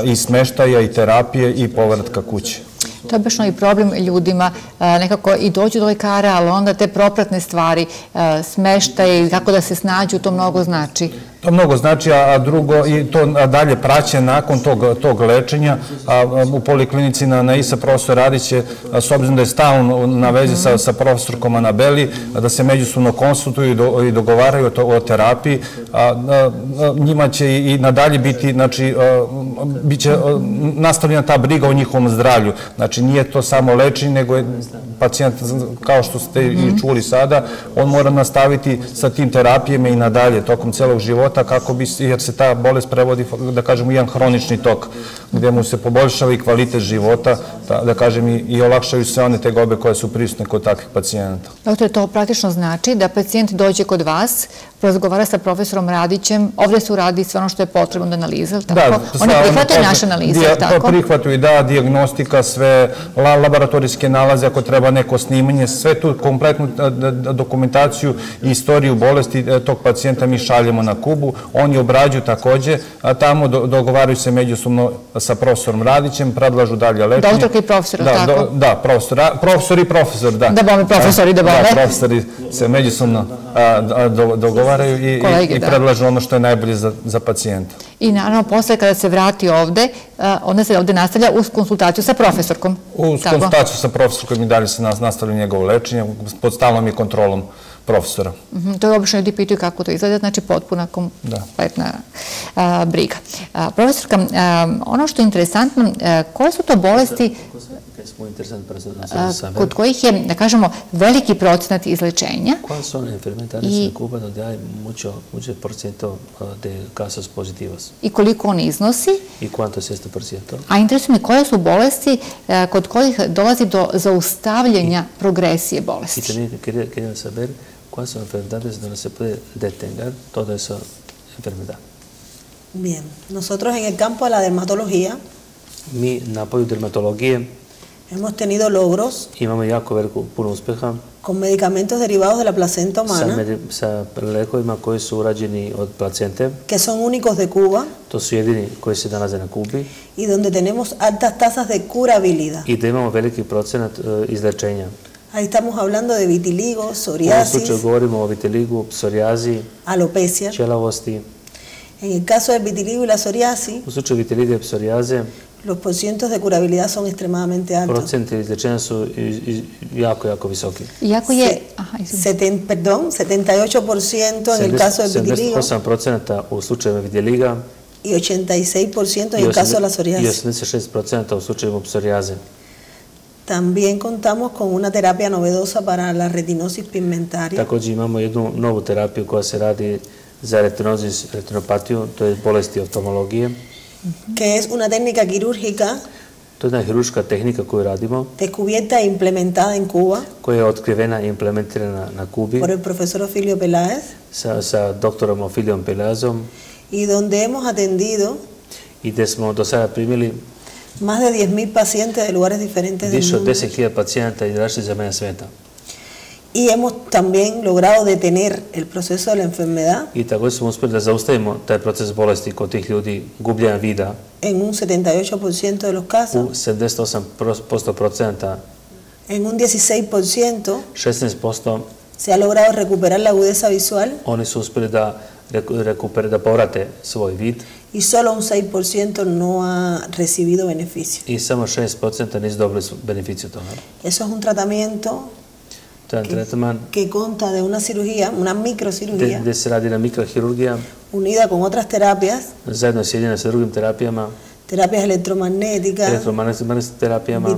[SPEAKER 4] i smeštaja i terapije i povratka kući.
[SPEAKER 1] To je baš i problem ljudima, nekako i dođu do lekara, ali onda te propratne stvari, smeštaj i kako da se snađu, to mnogo znači.
[SPEAKER 4] To mnogo znači, a drugo, i to dalje praćenje nakon tog lečenja. U Poliklinici Naisa profesor Radić je, s obzirom da je stalno na vezi sa profesorkom Anabeli, da se međusobno konsultuju i dogovaraju o terapiji. Njima će i nadalje biti, znači, bit će nastavljena ta briga o njihovom zdravlju. Znači, nije to samo lečenje, nego je pacijent, kao što ste i čuli sada, on mora nastaviti sa tim terapijama i nadalje tokom celog života, jer se ta bolest prevodi, da kažem, u jedan hronični tok, gde mu se poboljšava i kvalitet života, da kažem, i olakšaju sve one tegobe koje su prisutne kod takvih pacijenta.
[SPEAKER 1] Doktore, to praktično znači da pacijent dođe kod vas, razgovara sa profesorom Radićem, ovdje se uradi sve ono što je potrebno da analiza, tako? Oni prihvataju naše analize, tako?
[SPEAKER 4] Prihvataju, da, dijagnostika, sve laboratorijske nalaze, ako treba neko snimanje, sve tu kompletnu dokumentaciju i istoriju bolesti tog pacijenta mi šaljemo na Kubu. Oni obrađuju takođe, a tamo dogovaraju se međusobno sa profesorom Radićem, predlažu dalje lečenje.
[SPEAKER 1] Doktorka i profesor, tako?
[SPEAKER 4] Da, profesor i profesor, da.
[SPEAKER 1] Da bome, profesori, da bome.
[SPEAKER 4] Da, profesori se međusobno dogovaraju i predlažu ono što je najbolje za pacijenta.
[SPEAKER 1] I naravno, posle kada se vrati ovde, onda se ovde nastavlja uz konsultaciju sa profesorkom.
[SPEAKER 4] Uz konsultaciju sa profesorkom i dalje se nastavlja njegovo lečenje pod stalnom i kontrolom profesora.
[SPEAKER 1] To je obično ljudi pitaju kako to izgleda, znači potpuna kompletna briga. Profesorka, ono što je interesantno, koje su to bolesti kod kojih je, da kažemo, veliki procenat izlečenja?
[SPEAKER 2] ¿Cuáles son enfermedades en Cuba donde hay mucho porciento de casos positivos?
[SPEAKER 1] I koliko on iznosi?
[SPEAKER 2] ¿Y cuánto es este porciento?
[SPEAKER 1] A interesuje me koje su bolesti kod kojih dolazi do zaustavljanja progresije bolesti?
[SPEAKER 2] Y quería saber cuáles son enfermedades donde se puede detener toda esa enfermedad.
[SPEAKER 3] Bien, nosotros en el campo de la dermatología
[SPEAKER 2] Mi na polju dermatologije
[SPEAKER 3] hemos tenido logros
[SPEAKER 2] imamo jako veliko puno uspeha
[SPEAKER 3] con medicamentos derivados de la placenta humana
[SPEAKER 2] sa lekovima koji su urađeni od placente.
[SPEAKER 3] Que son únicos de Cuba.
[SPEAKER 2] To su jedini koji se nalaze na Kubi.
[SPEAKER 3] Y donde tenemos altas tasas de curabilidad.
[SPEAKER 2] I da imamo veliki procenat izlečenja.
[SPEAKER 3] Ahí estamos hablando de vitiligo, psoriasis.
[SPEAKER 2] U ovom slučaju govorimo o vitiligu, psorijazi,
[SPEAKER 3] alopecia.
[SPEAKER 2] Ćelavosti.
[SPEAKER 3] En el caso del vitiligo y la psoriasis,
[SPEAKER 2] u slučaju vitiliga i psorijaze,
[SPEAKER 3] los porcientos de curabilidad son extremadamente altos.
[SPEAKER 2] Procenti izlečenja su jako visoki.
[SPEAKER 1] Iako je...
[SPEAKER 3] 78% en el caso del vitiligo.
[SPEAKER 2] 78% u slučaju vitiliga.
[SPEAKER 3] Y 86% en el caso de la psoriasis.
[SPEAKER 2] I 86% u slučaju psorijaze.
[SPEAKER 3] También contamos con una terapia novedosa para la retinosis pigmentaria.
[SPEAKER 2] Također imamo jednu novu terapiju koja se radi za retinopatiju, to je bolesti oftalmologije.
[SPEAKER 3] Que es una técnica quirúrgica.
[SPEAKER 2] To je jedna hirurška tehnika koju radimo.
[SPEAKER 3] Descubierta e implementada en Cuba.
[SPEAKER 2] Koja je otkrivena i implementirana na Kubi.
[SPEAKER 3] Por el profesor Ophilio Peláez.
[SPEAKER 2] Sa doktorom Ophiliom Peláezom.
[SPEAKER 3] Y donde hemos atendido.
[SPEAKER 2] I gde smo do sada primili
[SPEAKER 3] más de 10.000 pacientes de lugares diferentes del mundo.
[SPEAKER 2] Više od 10.000 pacijenata iz različitih zemalja sveta.
[SPEAKER 3] Y hemos también logrado detener el proceso de la enfermedad.
[SPEAKER 2] I također smo uspjeli da zaustavimo taj proces bolesti kod tih ljudi, gubljenja vida.
[SPEAKER 3] En un 78% de los casos.
[SPEAKER 2] U 78%
[SPEAKER 3] en un 16%.
[SPEAKER 2] 16%
[SPEAKER 3] se ha logrado recuperar la agudeza visual.
[SPEAKER 2] Oni su uspjeli da povrate svoj vid.
[SPEAKER 3] Y solo un 6% no ha recibido beneficio.
[SPEAKER 2] I samo 6% nisu dobili beneficiju toga.
[SPEAKER 3] Eso es un tratamiento que consta de una cirugía, una microcirugía,
[SPEAKER 2] gde se radi na mikrohirurgija,
[SPEAKER 3] unida con otras terapias,
[SPEAKER 2] zajedno sjedinjena sa drugim terapijama,
[SPEAKER 3] terapias electromagnéticas,
[SPEAKER 2] terapijama,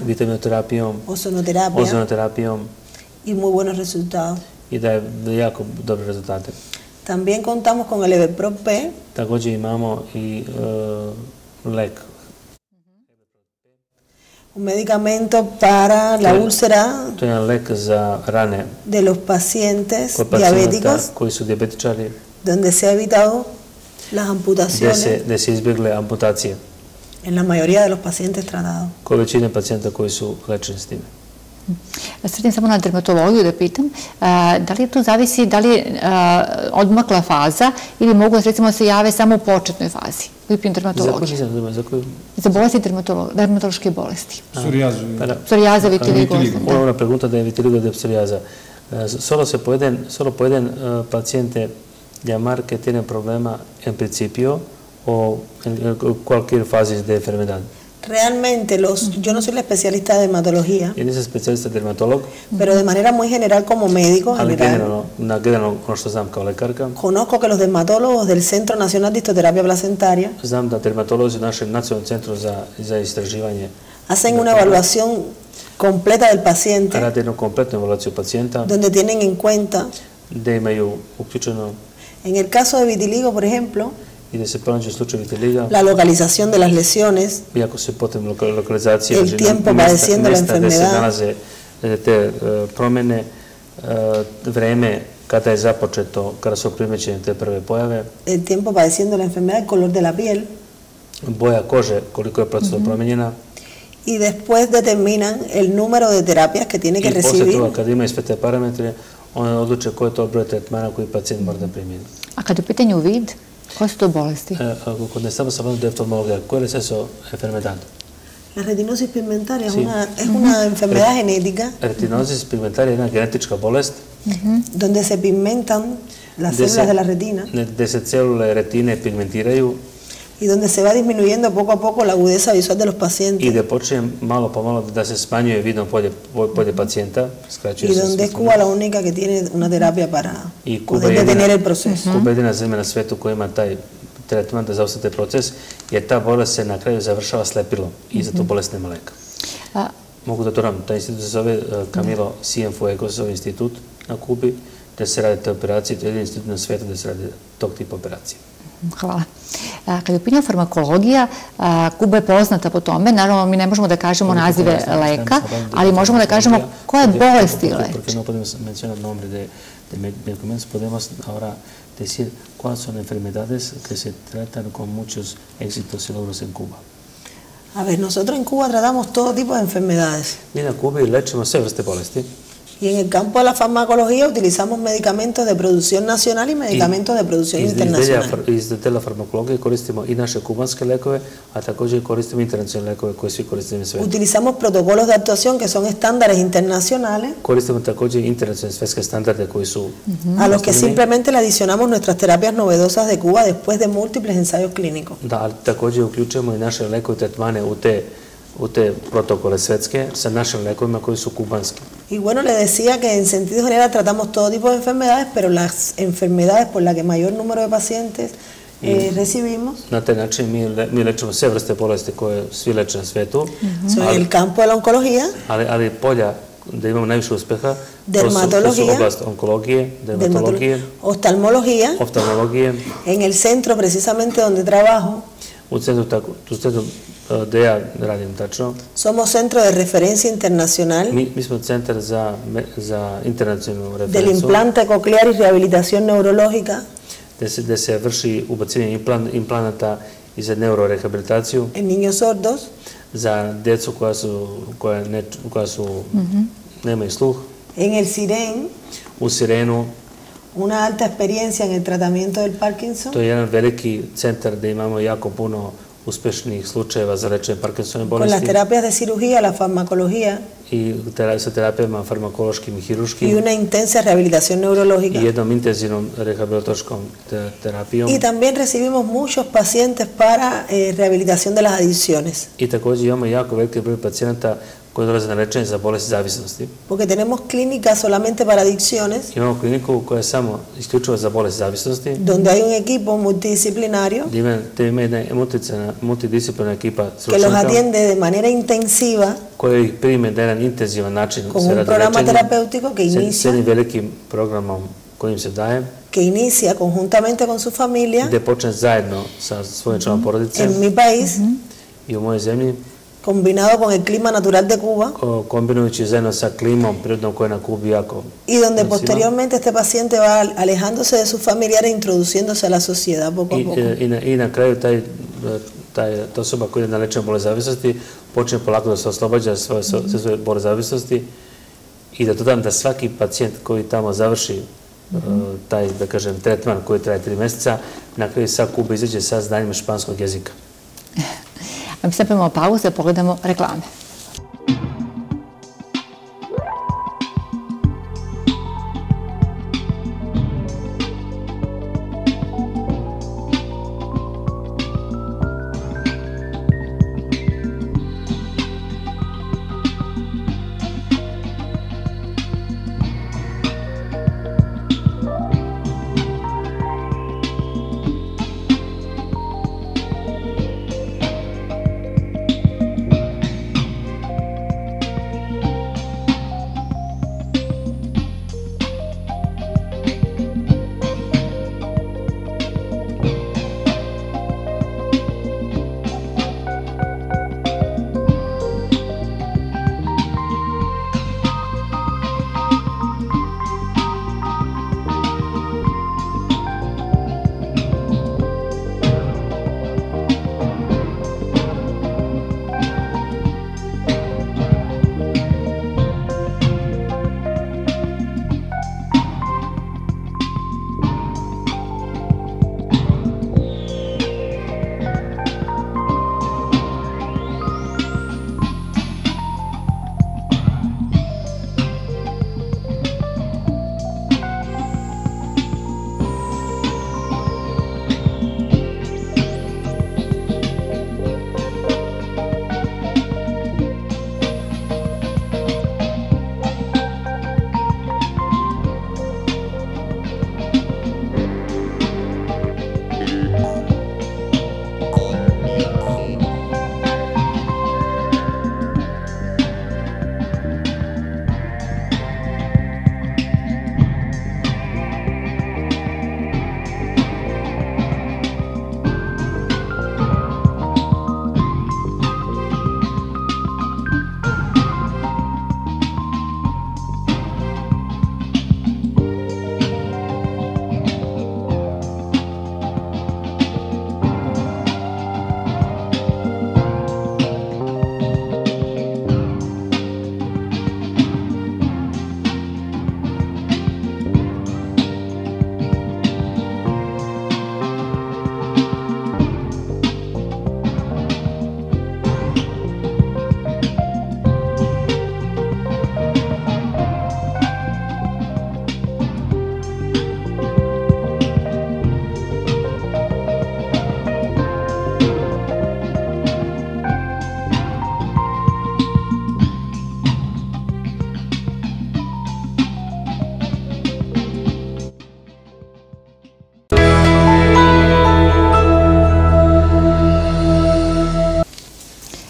[SPEAKER 2] vitaminoterapijom, ozonoterapijom
[SPEAKER 3] y muy buenos resultados.
[SPEAKER 2] I daje jako dobre rezultate.
[SPEAKER 3] También contamos con el Everprop P.
[SPEAKER 2] Također imamo i lek.
[SPEAKER 3] Un medicamento para la úlcera.
[SPEAKER 2] To je jedan lek za rane.
[SPEAKER 3] De los pacientes diabéticos.
[SPEAKER 2] Koji su dijabetičari.
[SPEAKER 3] Donde se ha evitado las amputaciones.
[SPEAKER 2] Gde se izbjegle amputacije.
[SPEAKER 3] En la mayoría de los pacientes tratados.
[SPEAKER 2] Kod većine pacijenta koji su lečeni s time.
[SPEAKER 1] Sredim samo na dermatologiju da pitam, da li tu zavisi, da li je odmakla faza ili mogu recimo se jave samo u početnoj fazi?
[SPEAKER 2] Za koju?
[SPEAKER 1] Za bolesti dermatološke bolesti.
[SPEAKER 4] Psorijaza,
[SPEAKER 1] vitiligo.
[SPEAKER 2] Una pregunta da je vitiligo de psorijaza. Solo pueden paciente llamar que tienen problema en principio o en cualquier fase de enfermedad.
[SPEAKER 3] Realmente, yo no soy la especialista de dermatología,
[SPEAKER 2] nisam specijalista dermatolog,
[SPEAKER 3] pero de manera muy general como médico
[SPEAKER 2] generalno ono što znam kao lekarka,
[SPEAKER 3] conozco que los dermatólogos del Centro Nacional de Histoterapia Placentaria
[SPEAKER 2] znam da dermatolozi u našem nacionalnom centru za istraživanje
[SPEAKER 3] hacen una evaluación completa del paciente,
[SPEAKER 2] rade jednu kompletnu evaluaciju pacijenta,
[SPEAKER 3] donde tienen en cuenta,
[SPEAKER 2] gde imaju uključeno,
[SPEAKER 3] en el caso de vitiligo, por ejemplo,
[SPEAKER 2] i da se pronađe slučaj vitiliga,
[SPEAKER 3] la localización de las lesiones,
[SPEAKER 2] iako se potrebno lokalizacije,
[SPEAKER 3] el tiempo padeciendo la enfermedad,
[SPEAKER 2] gde se nalaze te promjene, vreme kada je započeto, kada su primećene te prve pojave,
[SPEAKER 3] el tiempo padeciendo la enfermedad, el color de la piel,
[SPEAKER 2] boja kože, koliko je procesno promijenjena,
[SPEAKER 3] y después determinan el número de terapias que tiene que recibir.
[SPEAKER 2] I posle toga, kada imaju sve te parametre, one odluče koji je to broj tretmana koji pacijent mora da primjeni.
[SPEAKER 1] A kada je u pitanju vid, koje su to bolesti?
[SPEAKER 2] Cuando estamos hablando de oftalmología, ¿cuál es esa enfermedad?
[SPEAKER 3] La retinosis pigmentaria es una enfermedad genética.
[SPEAKER 2] Retinosis pigmentaria es una genética bolest.
[SPEAKER 3] Donde se pigmentan las células de la retina.
[SPEAKER 2] Gde se célule retine pigmentiraju.
[SPEAKER 3] Y donde se va disminuyendo poco a poco la agudeza visual de los pacientes.
[SPEAKER 2] I da počne malo po malo da se smanjuje vidno polje pacijenta.
[SPEAKER 3] Y donde es Cuba la única que tiene una terapia para poder detener el proceso.
[SPEAKER 2] Kuba je jedina zemlja na svetu koja ima taj tretman da zaustavi proces, jer ta bolest se na kraju završava slepilom i za tu bolest nema leka. Mogu da dodam, taj institut se zove Camilo Cienfuegos, zove institut na Kubi, gde se rade te operacije, to je jedini institut na svetu gde se rade tog tipa operacije.
[SPEAKER 1] Hvala. Kada je u pitanju farmakologija, Kuba je poznata po tome, naravno mi ne možemo da kažemo nazive leka, ali možemo da kažemo koje bolesti leče.
[SPEAKER 2] Porque no podemos mencionar nombre de medicamentos, podemos ahora decir cuáles son enfermedades que se tratan con muchos éxitos y logros en Cuba.
[SPEAKER 3] A ver, nosotros en Cuba tratamos todo tipo de enfermedades.
[SPEAKER 2] Mi na Kubi lečimo sve vrste bolesti.
[SPEAKER 3] Y en el campo de la farmacología utilizamos medicamentos de producción nacional y medicamentos de producción internacional.
[SPEAKER 2] Iz dela farmakologije koristimo i naše kubanske lekove, a također koristimo internacionalne lekove koje svi koristimo u svijetu.
[SPEAKER 3] Utilizamos protocolos de actuación que son estándares internacionales.
[SPEAKER 2] Koristimo također internacionalne svetske standarde koji su
[SPEAKER 3] a los que simplemente le adicionamos nuestras terapias novedosas de Cuba después de múltiples ensayos clínicos.
[SPEAKER 2] Da, ali također uključujemo i naše lekove tretmane u te protokole svetske sa našim lekovima koji su kubanski.
[SPEAKER 3] Y bueno, le decía que en sentido general tratamos todo tipo de enfermedades, pero las enfermedades por las que mayor número de pacientes recibimos.
[SPEAKER 2] Na taj način mi lečimo sve vrste bolesti koje svi leče na svetu.
[SPEAKER 3] En el campo de la oncología.
[SPEAKER 2] Ali polja da imamo najviše uspeha,
[SPEAKER 3] dermatología,
[SPEAKER 2] to su oblast onkologije, dermatologije,
[SPEAKER 3] oftalmologije. En el centro precisamente donde trabajo.
[SPEAKER 2] U centru gde ja radim tačno.
[SPEAKER 3] Somos centro de referencia internacional.
[SPEAKER 2] Mi smo centar za internacionalnu referencu.
[SPEAKER 3] Del implante coclear y rehabilitación neurológica.
[SPEAKER 2] Gde se vrši ubacivanje implanata i za neurorehabilitaciju.
[SPEAKER 3] En niños sordos.
[SPEAKER 2] Za djecu koja nemaju sluh.
[SPEAKER 3] En el Siren.
[SPEAKER 2] U Sirenu.
[SPEAKER 3] Una alta experiencia en el tratamiento del Parkinson.
[SPEAKER 2] To je jedan veliki centar gde imamo jako puno uspešnih slučajeva za lečenje Parkinsonove bolesti.
[SPEAKER 3] Con las terapias de cirugía, la farmacología.
[SPEAKER 2] I sa terapijama farmakološkim i hiruškim.
[SPEAKER 3] Y una intensa rehabilitación neurológica.
[SPEAKER 2] I jednom intenzivnom rehabilitačkom terapijom.
[SPEAKER 3] Y también recibimos muchos pacientes para rehabilitación de las adicciones.
[SPEAKER 2] I također imamo jako veliki broj pacijenata koji dolaze na lečenje za bolesti zavisnosti.
[SPEAKER 3] Porque tenemos clínicas solamente para adicciones.
[SPEAKER 2] Imamo kliniku koja je samo isključivo za bolesti zavisnosti.
[SPEAKER 3] Donde hay un equipo multidisciplinario.
[SPEAKER 2] Gde ima jedna multidisciplinarna ekipa
[SPEAKER 3] stručnjaka. Que los atiende de manera intensiva.
[SPEAKER 2] Koja ih prime na jedan intenzivan način.
[SPEAKER 3] Con un programa terapéutico que inicia.
[SPEAKER 2] S jednim velikim programom kojim se daje.
[SPEAKER 3] Que inicia conjuntamente con su familia.
[SPEAKER 2] Gde počne zajedno sa svojim članom porodice.
[SPEAKER 3] En mi país.
[SPEAKER 2] I u mojoj zemlji.
[SPEAKER 3] Combinado con el clima natural de Cuba.
[SPEAKER 2] Kombinujući zajedno sa klimom prirodnom koja je na Kubi jako.
[SPEAKER 3] Y donde posteriormente este paciente va alejándose de sus familiares, introduciéndose a la sociedad poco a poco.
[SPEAKER 2] I na kraju ta osoba koja je na lečenju bolesti zavisnosti počne polako da se oslobađa sve svoje bolesti zavisnosti i da dodam da svaki pacijent koji tamo završi taj, da kažem, tretman koji traje 3 mjeseca, na kraju sa Kuba izađe sa znanjima španskog jezika.
[SPEAKER 1] Mi sad primamo pauzu da pogledamo reklame.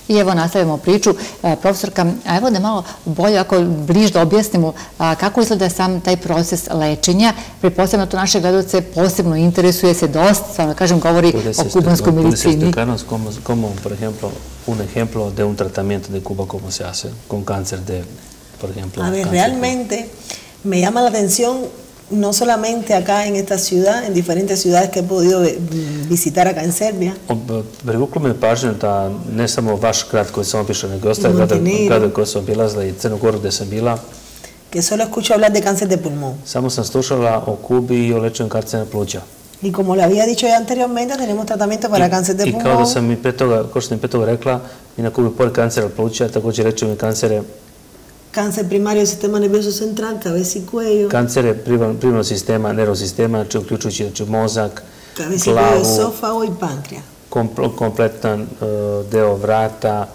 [SPEAKER 1] I evo nastavimo priču. Profesorka, evo da malo bolje, ako bliže objasnimo kako izgleda sam taj proces lečenja. Pretpostavljam da to naše gledalce posebno interesuje se dosta, stvarno kažem, govori o kubanskoj medicini.
[SPEAKER 2] Como, por ejemplo, un ejemplo de un tratamiento de Cuba, cómo se hace con cáncer de, por ejemplo...
[SPEAKER 3] A ver, realmente me llama la atención no solamente acá en esta ciudad, en diferentes ciudades que he podido visitar acá en Serbia.
[SPEAKER 2] Privuklo me pažnju da ne samo vaš grad koji sam opišao, nego ostale grade koje sam obilazila i Crnu Goru gde sam bila.
[SPEAKER 3] Que solo escucho hablar de cáncer de pulmón.
[SPEAKER 2] Samo sam slušala o Kubi i o lečenju karcinoma pluća.
[SPEAKER 3] Y como le había dicho ya anteriormente, tenemos tratamiento para cáncer de pulmón.
[SPEAKER 2] I kao da sam mi pre toga rekla, mi na Kubi pored kancera pluća također lečimo i kancere
[SPEAKER 3] cáncer primario del sistema nervioso central, cabeza y cuello.
[SPEAKER 2] Kancere primarnog sistema, nervosistema, uključujući mozak,
[SPEAKER 3] cabeza y cuello, esófago y páncreas.
[SPEAKER 2] Kompletan deo vrata,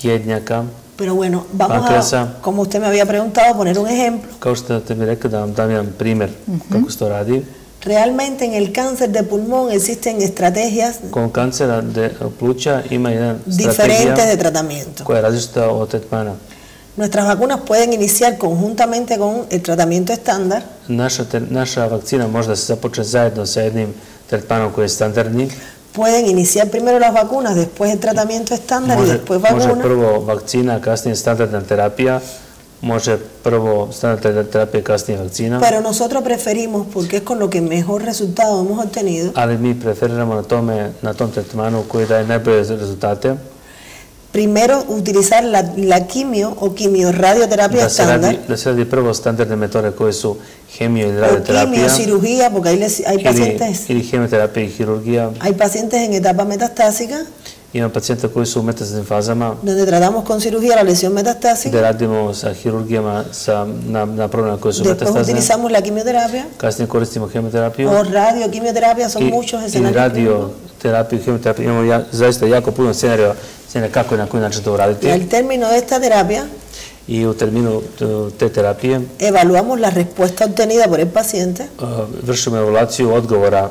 [SPEAKER 2] jednjaka,
[SPEAKER 3] Pero bueno, vamos a, como usted me había preguntado, poner un ejemplo.
[SPEAKER 2] Kao što ste mi rekli da vam dam jedan primjer kako se to radi.
[SPEAKER 3] Realmente en el cáncer de pulmón existen estrategias
[SPEAKER 2] con kancera de pluća ima jedna
[SPEAKER 3] diferentes de tratamiento.
[SPEAKER 2] Koja je različita od tretmana.
[SPEAKER 3] Nuestras vacunas pueden iniciar conjuntamente con el tratamiento estándar.
[SPEAKER 2] Naša vakcina može da se započne zajedno sa jednim tretmanom koji je standardni.
[SPEAKER 3] Pueden iniciar primero las vacunas, después el tratamiento estándar y después vacuna.
[SPEAKER 2] Može prvo vakcina, kasnije standardna terapija. Može prvo standardna terapija, kasnije vakcina.
[SPEAKER 3] Pero nosotros preferimos, porque es con lo que mejor resultado hemos obtenido.
[SPEAKER 2] Ali mi preferiramo na tom tretmanu koji daje najbolje rezultate.
[SPEAKER 3] Primero utilizar la quimio o quimioradioterapia estándar.
[SPEAKER 2] Da se radi prvo standardne metode koje su hemio i radioterapija.
[SPEAKER 3] O quimiocirugía, porque hay pacientes.
[SPEAKER 2] Ili hemioterapija i hirurgija.
[SPEAKER 3] Hay pacientes en etapa metastásica.
[SPEAKER 2] Imam pacijenta koji su u metastasnim fazama.
[SPEAKER 3] Donde tratamos con cirugía la lesión metastásica.
[SPEAKER 2] Gde radimo sa hirurgijama na problemima koje su metastasne.
[SPEAKER 3] Después utilizamos la quimioterapia.
[SPEAKER 2] Kasnije koristimo hemioterapiju.
[SPEAKER 3] O radioquimioterapia, son muchos escenarios.
[SPEAKER 2] I radioterapiju i hemioterapiju. Imamo zaista jako puno scenarija kako i na koji način to uraditi.
[SPEAKER 3] Y al término de esta terapia,
[SPEAKER 2] i u terminu te terapije
[SPEAKER 3] evaluamos la respuesta obtenida por el paciente.
[SPEAKER 2] Vršimo evaluaciju odgovora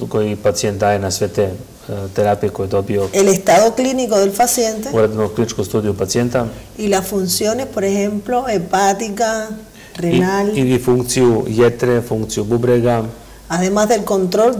[SPEAKER 2] koji pacijent daje na sve te terapije koje je dobio.
[SPEAKER 3] El estado clínico del paciente.
[SPEAKER 2] Uradimo kliničku studiju pacijenta.
[SPEAKER 3] Y las funciones, por ejemplo, hepática, renal.
[SPEAKER 2] I funkciju jetre, funkciju bubrega.
[SPEAKER 3] Además del control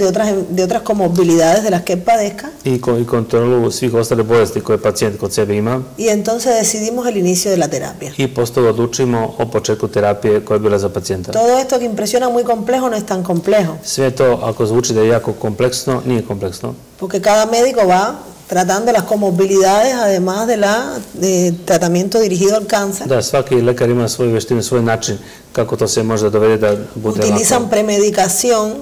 [SPEAKER 3] de otras comorbilidades de las que padezca.
[SPEAKER 2] I kontrolu svih ostalih bolesti koje pacijent kod sebe ima.
[SPEAKER 3] Y entonces decidimos el inicio de la terapia.
[SPEAKER 2] I posto odlučimo o početku terapije koja je bila za pacijenta.
[SPEAKER 3] Todo esto que impresiona muy complejo no es tan complejo.
[SPEAKER 2] Sve to, ako zvuči da je jako kompleksno, nije kompleksno.
[SPEAKER 3] Porque cada médico va tratando las comorbilidades además de tratamiento dirigido al cáncer.
[SPEAKER 2] Da, svaki lekar ima svoju veštinu, svoj način kako to se može dovede da bude lako.
[SPEAKER 3] Utilizan premedicación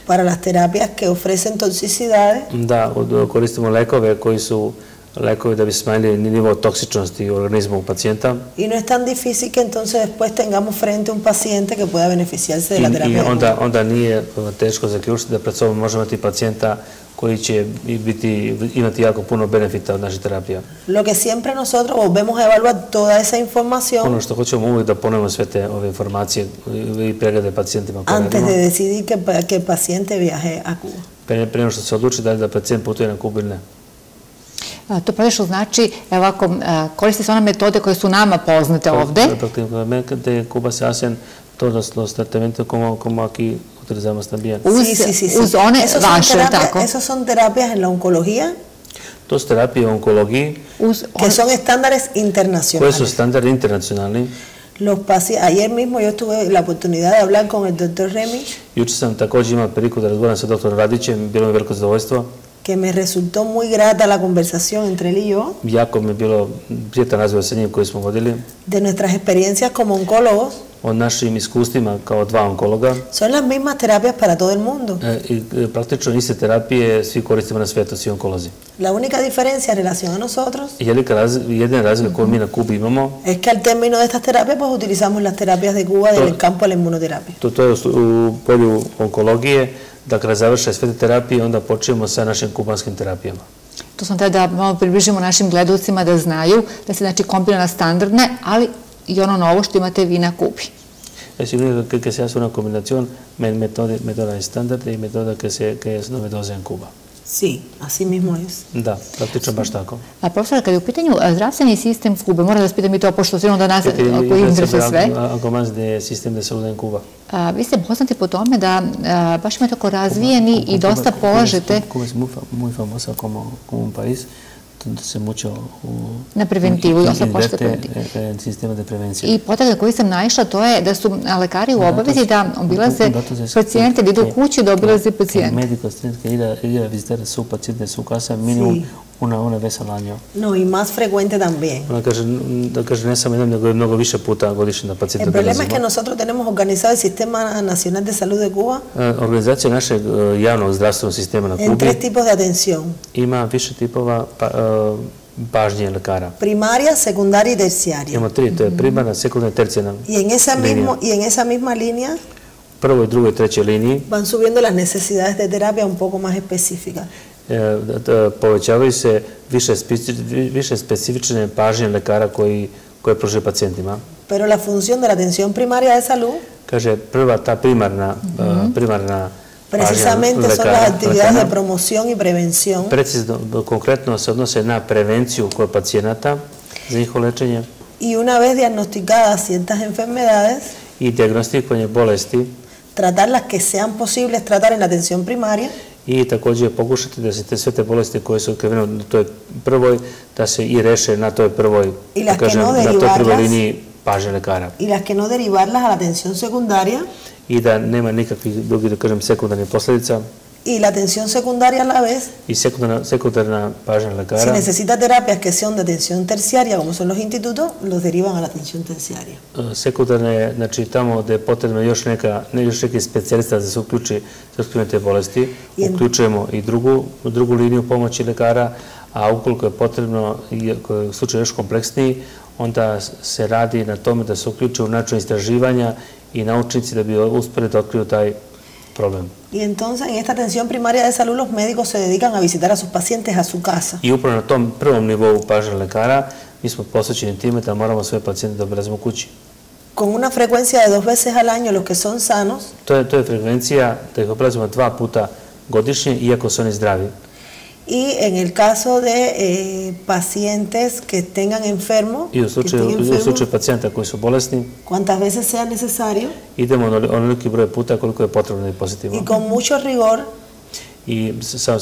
[SPEAKER 3] para las terapias que ofrecen toxicidades.
[SPEAKER 2] Da, koristimo lekove koji su lekovi da bi smanjili nivo toksičnosti u organizmu pacijenta.
[SPEAKER 3] Y no es tan difícil que entonces después tengamos frente a un paciente que pueda beneficiarse de la terapia.
[SPEAKER 2] I onda nije teško zaključiti da pred sobom možemo imati pacijenta koji će imati jako puno benefita od naše terapije.
[SPEAKER 3] Lo que siempre nosotros volvemos a evaluar toda esa información.
[SPEAKER 2] Ono što hoćemo uvijek da ponovimo sve te ove informacije i preglede pacijentima.
[SPEAKER 3] Antes de decidir que el paciente viaje a Cuba.
[SPEAKER 2] Pre nego što se odluči da pacijent putuje na Kubu ili ne.
[SPEAKER 1] To praktično znači, evo ako koriste se one metode koje su nama poznate ovde.
[SPEAKER 2] Prácticamente Cuba se hacen todos los tratamientos como aquí utilizamos también.
[SPEAKER 1] Uz one vaše, tako?
[SPEAKER 3] Esos son terapias en la oncología.
[SPEAKER 2] To su terapije u onkologiji.
[SPEAKER 3] Que son estándares internacionales.
[SPEAKER 2] Koji su standardi internacionalni.
[SPEAKER 3] Ayer mismo yo tuve la oportunidad de hablar con el doctor Remi.
[SPEAKER 2] Juče sam također imao priliku da razgovaram sa doktorom Radićem, bilo mi veliko zadovoljstvo.
[SPEAKER 3] Que me resultó muy grata la conversación entre él y yo.
[SPEAKER 2] Jako mi je bilo prijetan razgovor sa njim koji smo vodili.
[SPEAKER 3] De nuestras experiencias como oncólogos.
[SPEAKER 2] O našim iskustvima kao dva onkologa.
[SPEAKER 3] Son las mismas terapias para todo el mundo.
[SPEAKER 2] I praktično iste terapije svi koristimo na svijetu, svi onkolozi.
[SPEAKER 3] La única diferencia en relación a nosotros.
[SPEAKER 2] Jedina razlika koju mi na Kubi imamo.
[SPEAKER 3] Es que al término de estas terapias pues utilizamos las terapias de Cuba del campo de la inmunoterapia.
[SPEAKER 2] To je u polju onkologije. Da kada završe sve te terapije, onda počnemo sa našim kubanskim terapijama.
[SPEAKER 1] To sam tada da malo približimo našim gledalcima da znaju da se znači kombinira standardne, ali i ono novo što imate vi na Kubi.
[SPEAKER 2] Es único que se hace una combinación metoda estándar y metoda que es novedosa en Cuba.
[SPEAKER 3] Sí, así mismo es.
[SPEAKER 2] Da, praktično baš tako.
[SPEAKER 1] A profesor, kada je u pitanju zdravstveni sistem Kube, moram da vas pitam i to, pošto sigurno da nas koji interesuje sve.
[SPEAKER 2] Algo más de sistem de salud en Cuba.
[SPEAKER 1] Vi ste poznati po tome da baš imate tako razvijeni i dosta polažete
[SPEAKER 2] Cuba es muy famosa como un país donde se mucho
[SPEAKER 1] na preventivu i dosta pošte preventivu.
[SPEAKER 2] En sistema de prevencije.
[SPEAKER 1] I podatak koji sam naišla to je da su lekari u obavezi da obilaze pacijente, da idu kući da obilaze pacijente.
[SPEAKER 2] Médicos tienen que ir a visitar a su paciente en su casa mínimo una vez al año.
[SPEAKER 3] No, y más frecuente también.
[SPEAKER 2] Da kaže, ne samo jednom, nego je mnogo više puta godišnje da pacijente
[SPEAKER 3] obilazimo. El problema es que nosotros tenemos organizado el Sistema Nacional de Salud de Cuba
[SPEAKER 2] organizacija našeg javnog zdravstvenog sistema na Kubi
[SPEAKER 3] en 3 tipos de atención.
[SPEAKER 2] Ima više tipova pažnje lekara.
[SPEAKER 3] Primaria, secundaria y terciaria.
[SPEAKER 2] Imamo 3, to je primarna, sekundarna i tercijarna linija.
[SPEAKER 3] Y en esa misma línea
[SPEAKER 2] prvoj, drugoj i trećoj liniji
[SPEAKER 3] van subiendo las necesidades de terapia un poco más específicas.
[SPEAKER 2] Povećavaju se više specifične pažnje lekara koje pružaju pacijentima.
[SPEAKER 3] Pero la función de la atención primaria de salud,
[SPEAKER 2] kaže, prva ta primarna
[SPEAKER 3] precisamente son las actividades de promoción y prevención.
[SPEAKER 2] Precizno, konkretno se odnose na prevenciju kod pacijenata za njihovo lečenje.
[SPEAKER 3] Y una vez diagnosticadas ciertas enfermedades,
[SPEAKER 2] i dijagnostikovanje bolesti,
[SPEAKER 3] tratar las que sean posibles tratar en la atención primaria,
[SPEAKER 2] i također pokušati da se sve te bolesti koje su otkrivene na toj prvoj, da se i reše na toj prvoj, da kažem, na toj prvoj liniji pažnje lekara.
[SPEAKER 3] I las que no derivarlas a la atención secundaria,
[SPEAKER 2] i da nema nikakvih drugih, da kažem, sekundarnih posljedica.
[SPEAKER 3] Y la atención secundaria a la vez,
[SPEAKER 2] i sekundarna pažnja lekara.
[SPEAKER 3] Si necesita terapias que sean de atención terciaria, como son los institutos, los derivan a la atención terciaria.
[SPEAKER 2] Sekundarna je, znači, tamo gde je potrebno još neki specijalista da se uključi te bolesti, uključujemo i drugu liniju pomoći lekara, a ukoliko je potrebno, i ako je slučaj još kompleksniji, onda se radi na tome da se uključe u način istraživanja i naučnici da bi uspeli da otkriju taj problem.
[SPEAKER 3] Y entonces en esta atención primaria de salud los médicos se dedican a visitar a sus pacientes a su casa.
[SPEAKER 2] I upravo na tom prvom nivou pažnje lekara mi smo posvećeni time da moramo svoje pacijente da obilazimo kući.
[SPEAKER 3] Con una frecuencia de 2 veces al año los que son sanos.
[SPEAKER 2] To je frekvencija da ih obilazimo 2 puta godišnje, iako su oni zdravi.
[SPEAKER 3] Y en el caso de pacientes que tengan enfermos,
[SPEAKER 2] i u slučaju pacijenta koji su bolesni,
[SPEAKER 3] cuantas veces sea necesario,
[SPEAKER 2] idemo onoliki broj puta koliko je potrebno da ih posjetimo.
[SPEAKER 3] Y con mucho rigor,
[SPEAKER 2] i sa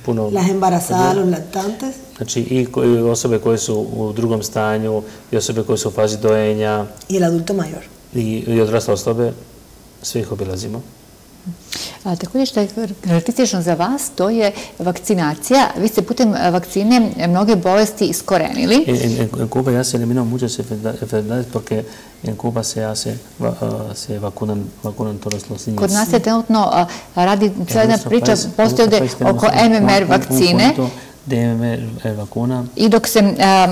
[SPEAKER 2] puno...
[SPEAKER 3] Las embarazadas, los lactantes.
[SPEAKER 2] Znači i osobe koje su u drugom stanju, i osobe koje su u fazi dojenja.
[SPEAKER 3] I el adulto mayor.
[SPEAKER 2] I odrasle osobe, sve ih obilazimo.
[SPEAKER 1] Također što je karakteristično za vas, to je vakcinacija. Vi ste putem vakcine mnoge bolesti iskorenili.
[SPEAKER 2] En Cuba ya se eliminó muchas enfermedades porque en Cuba se vacunan todos los niños.
[SPEAKER 1] Kod nas se trenutno radi cijela jedna priča, postoji ovdje oko MMR vakcine. I dok se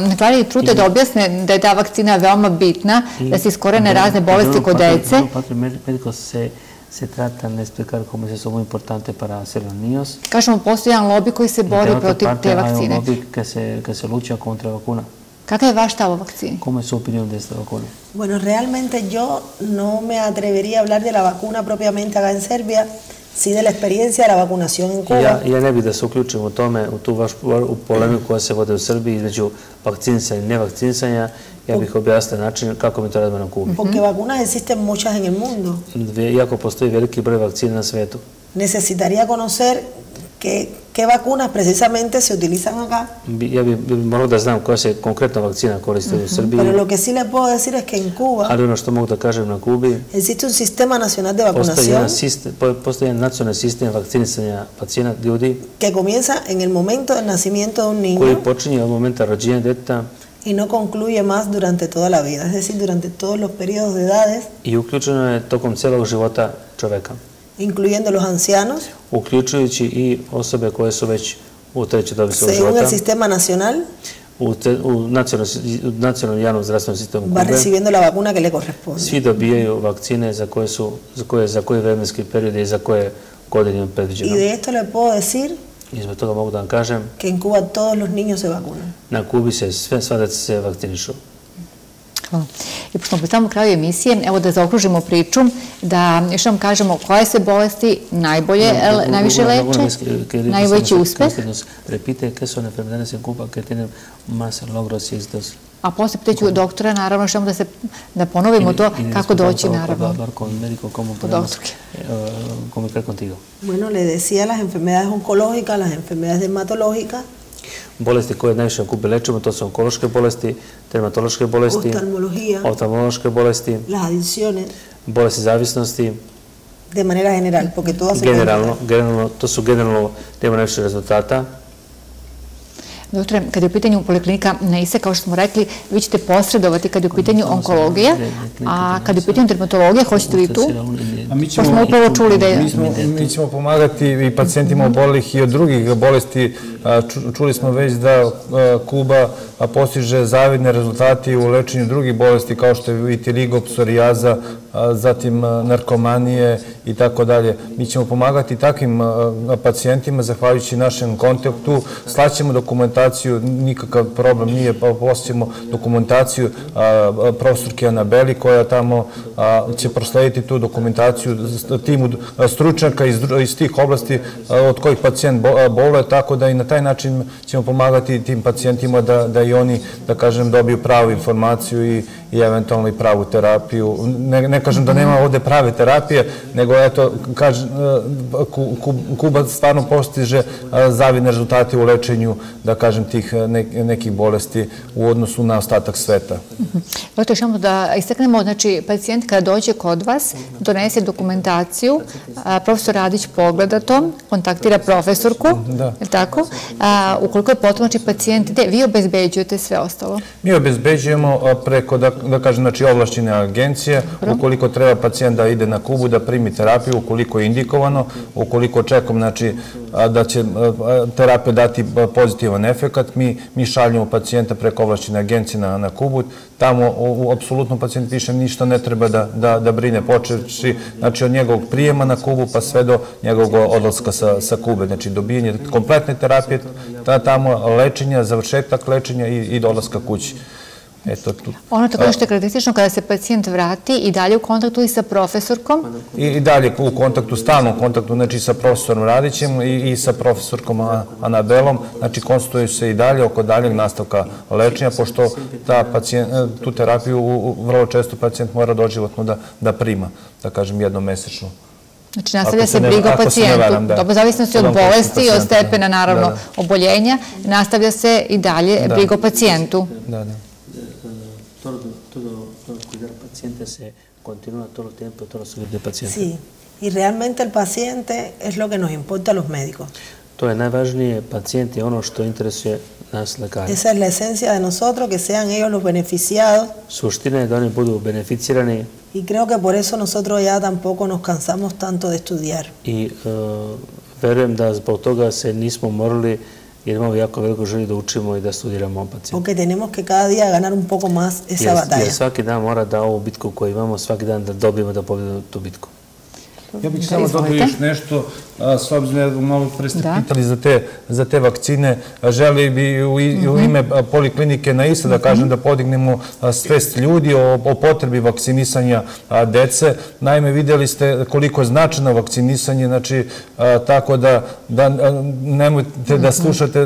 [SPEAKER 1] na kraju trute da objasne da je ta vakcina veoma bitna, da se iskorene razne bolesti kod dece.
[SPEAKER 2] Se tratan de explicar cómo es eso muy importante para hacer los niños.
[SPEAKER 1] Kažemo, postoji jedan lobby koji se bori protiv te vakcine.
[SPEAKER 2] Hay un lobby que se lucha contra la vacuna.
[SPEAKER 1] Kakav je vaš stav o vakcini?
[SPEAKER 2] ¿Cómo es su opinión de esta vacuna?
[SPEAKER 3] Bueno, realmente yo no me atrevería a hablar de la vacuna propiamente acá en Serbia, sí de la experiencia de la vacunación en Cuba.
[SPEAKER 2] Ja ne bih da se uključim u tome, u polemiku koja se vode u Srbiji između vakcinisanja i nevakcinisanja. Ja bih objasnio način kako mi to radimo na Kubi.
[SPEAKER 3] Porque vacunas existen muchas en el mundo.
[SPEAKER 2] Iako postoji veliki broj vakcina na svetu.
[SPEAKER 3] Necesitaría conocer qué vacunas precisamente se utilizan acá.
[SPEAKER 2] Ja bih morao da znam koja se konkretna vakcina koristi u Srbiji.
[SPEAKER 3] Pero lo que sí le puedo decir es que en Cuba,
[SPEAKER 2] ali ono što mogu da kažem na Kubi,
[SPEAKER 3] existe un sistema nacional de vacunación.
[SPEAKER 2] Postoji jedan nacionalni sistem vakcinisanja pacijenata, ljudi,
[SPEAKER 3] que comienza en el momento del nacimiento de un niño.
[SPEAKER 2] Koji počinje od momenta rođenja deteta
[SPEAKER 3] y no concluye más durante toda la vida, es decir, durante todos los periodos de edades.
[SPEAKER 2] I uključeno je tokom celog života čoveka.
[SPEAKER 3] Incluyendo los ancianos.
[SPEAKER 2] Uključujući i osobe koje su već u trećoj dobi svog života.
[SPEAKER 3] Según el sistema nacional.
[SPEAKER 2] U nacionalnom javnom zdravstvenom sistemu Kube.
[SPEAKER 3] Va recibiendo la vacuna que le corresponde.
[SPEAKER 2] Svi dobijaju vakcine za koji vremenski period i za koje godine predviđeno.
[SPEAKER 3] Y de esto le puedo decir
[SPEAKER 2] I zbog toga mogu da vam kažem
[SPEAKER 3] que en Cuba todos los niños se vacunan.
[SPEAKER 2] Na Kubi sva deca se vakcinišu.
[SPEAKER 1] Hvala. I pošto smo pri samom kraju emisije, evo da zaokružimo priču, da još vam kažemo koje se bolesti najviše leče, najveći uspeh.
[SPEAKER 2] Repite, ¿qué son enfermedades en Cuba que tienen más logros y éxitos?
[SPEAKER 1] A poslije pitaću doktora, naravno, što da ponovimo to, kako doći, naravno, po doktorke.
[SPEAKER 3] Bueno, le decía las enfermedades oncológicas, las enfermedades dermatológicas.
[SPEAKER 2] Bolesti koje najviše u Kubi lečimo, to su onkološke bolesti, dermatološke bolesti, oftalmološke bolesti,
[SPEAKER 3] las adicciones,
[SPEAKER 2] bolesti zavisnosti.
[SPEAKER 3] De manera general, porque todas se
[SPEAKER 2] generalno, to su generalno nema najviše rezultata.
[SPEAKER 1] Doktore, kada je u pitanju poliklinika NEISA, kao što smo rekli, vi ćete posredovati kada je u pitanju onkologija, a kada je u pitanju dermatologija, hoćete li tu? Pa smo upravo čuli da je...
[SPEAKER 4] Mi ćemo pomagati i pacijentima obolelih i od drugih bolesti. Čuli smo već da Kuba postiže zavidne rezultate u lečenju drugih bolesti, kao što je vitiligo, psorijaza, zatim narkomanije i tako dalje. Mi ćemo pomagati takvim pacijentima, zahvaljujući našem kontaktu. Slaćemo dokumentaciju, nikakav problem nije, poslaćemo dokumentaciju profesorke Anabeli, koja tamo će proslediti tu dokumentaciju timu stručnjaka iz tih oblasti od kojih pacijent boluje, tako da i na taj način ćemo pomagati tim pacijentima da i oni, da kažem, dobiju pravu informaciju i eventualno i pravu terapiju. Ne kažem da nema ovde prave terapije, nego eto, Kuba stvarno postiže zavidne rezultate u lečenju, da kažem, tih nekih bolesti u odnosu na ostatak sveta.
[SPEAKER 1] Evo to još imamo da istaknemo, znači, pacijent kada dođe kod vas, donese dokumentaciju, profesor Radić pogleda to, kontaktira profesorku, je tako? Ukoliko je potom, znači, pacijent, vi obezbeđujete sve ostalo?
[SPEAKER 4] Mi obezbeđujemo preko, da kažem, znači, ovlašćene agencije, ukoliko treba pacijent da ide na Kubu, da primi terapiju, ukoliko je indikovano, ukoliko očekujemo, znači, da će terapija dati pozitivan efekt, mi šaljemo pacijenta preko ovlašćene agencije na Kubu. Tamo, apsolutno, pacijent više ništa ne treba da brine, počeći, znači, od njegovog prijema na Kubu pa sve do njegovog odlaska sa Kube. Znači, dobijanje kompletne terapije, tamo lečenja, završetak lečenja i dolaska kući.
[SPEAKER 1] Ono tako što je karakteristično kada se pacijent vrati i dalje u kontaktu i sa profesorkom?
[SPEAKER 4] I dalje u kontaktu, stalno u kontaktu, znači sa profesorom Radićem i sa profesorkom Anabelom, znači konsultuju se i dalje oko daljeg nastavka lečenja, pošto tu terapiju vrlo često pacijent mora doživotno da prima, da kažem, jednomesečno.
[SPEAKER 1] Znači, nastavlja se briga o pacijentu. Dobro, zavisnosti od bolesti i od stepena, naravno, oboljenja, nastavlja se i dalje briga o pacijentu.
[SPEAKER 2] Da. Todo cuidar al paciente se continúa todo el tiempo, todo seguir del paciente.
[SPEAKER 3] Sí, y realmente el paciente es lo que nos importa a los médicos.
[SPEAKER 2] To je najvažnije, pacijent je ono što interesuje nas lekari.
[SPEAKER 3] Esa es la esencia de nosotros, que sean ellos los beneficiados.
[SPEAKER 2] Suština je da oni budu beneficirani.
[SPEAKER 3] Y creo que por eso nosotros ya tampoco nos cansamos tanto de estudiar.
[SPEAKER 2] I verujem da zbog toga se nismo morali, jer imamo jako veliko želju da učimo i da studiramo pacijenta.
[SPEAKER 3] Porque tenemos que cada día ganar un poco más esa batalla.
[SPEAKER 2] Jer svaki dan mora da ovu bitku koju imamo, svaki dan da dobijemo, da pobedimo tu bitku.
[SPEAKER 4] Ja bih samo dodao još nešto, s obzirom da malo pre ste pitali za te vakcine. Želi bi u ime poliklinike NEISA da kažem da podignemo svest ljudi o potrebi vakcinisanja dece. Naime, vidjeli ste koliko je značajno vakcinisanje, znači tako da nemojte da slušate,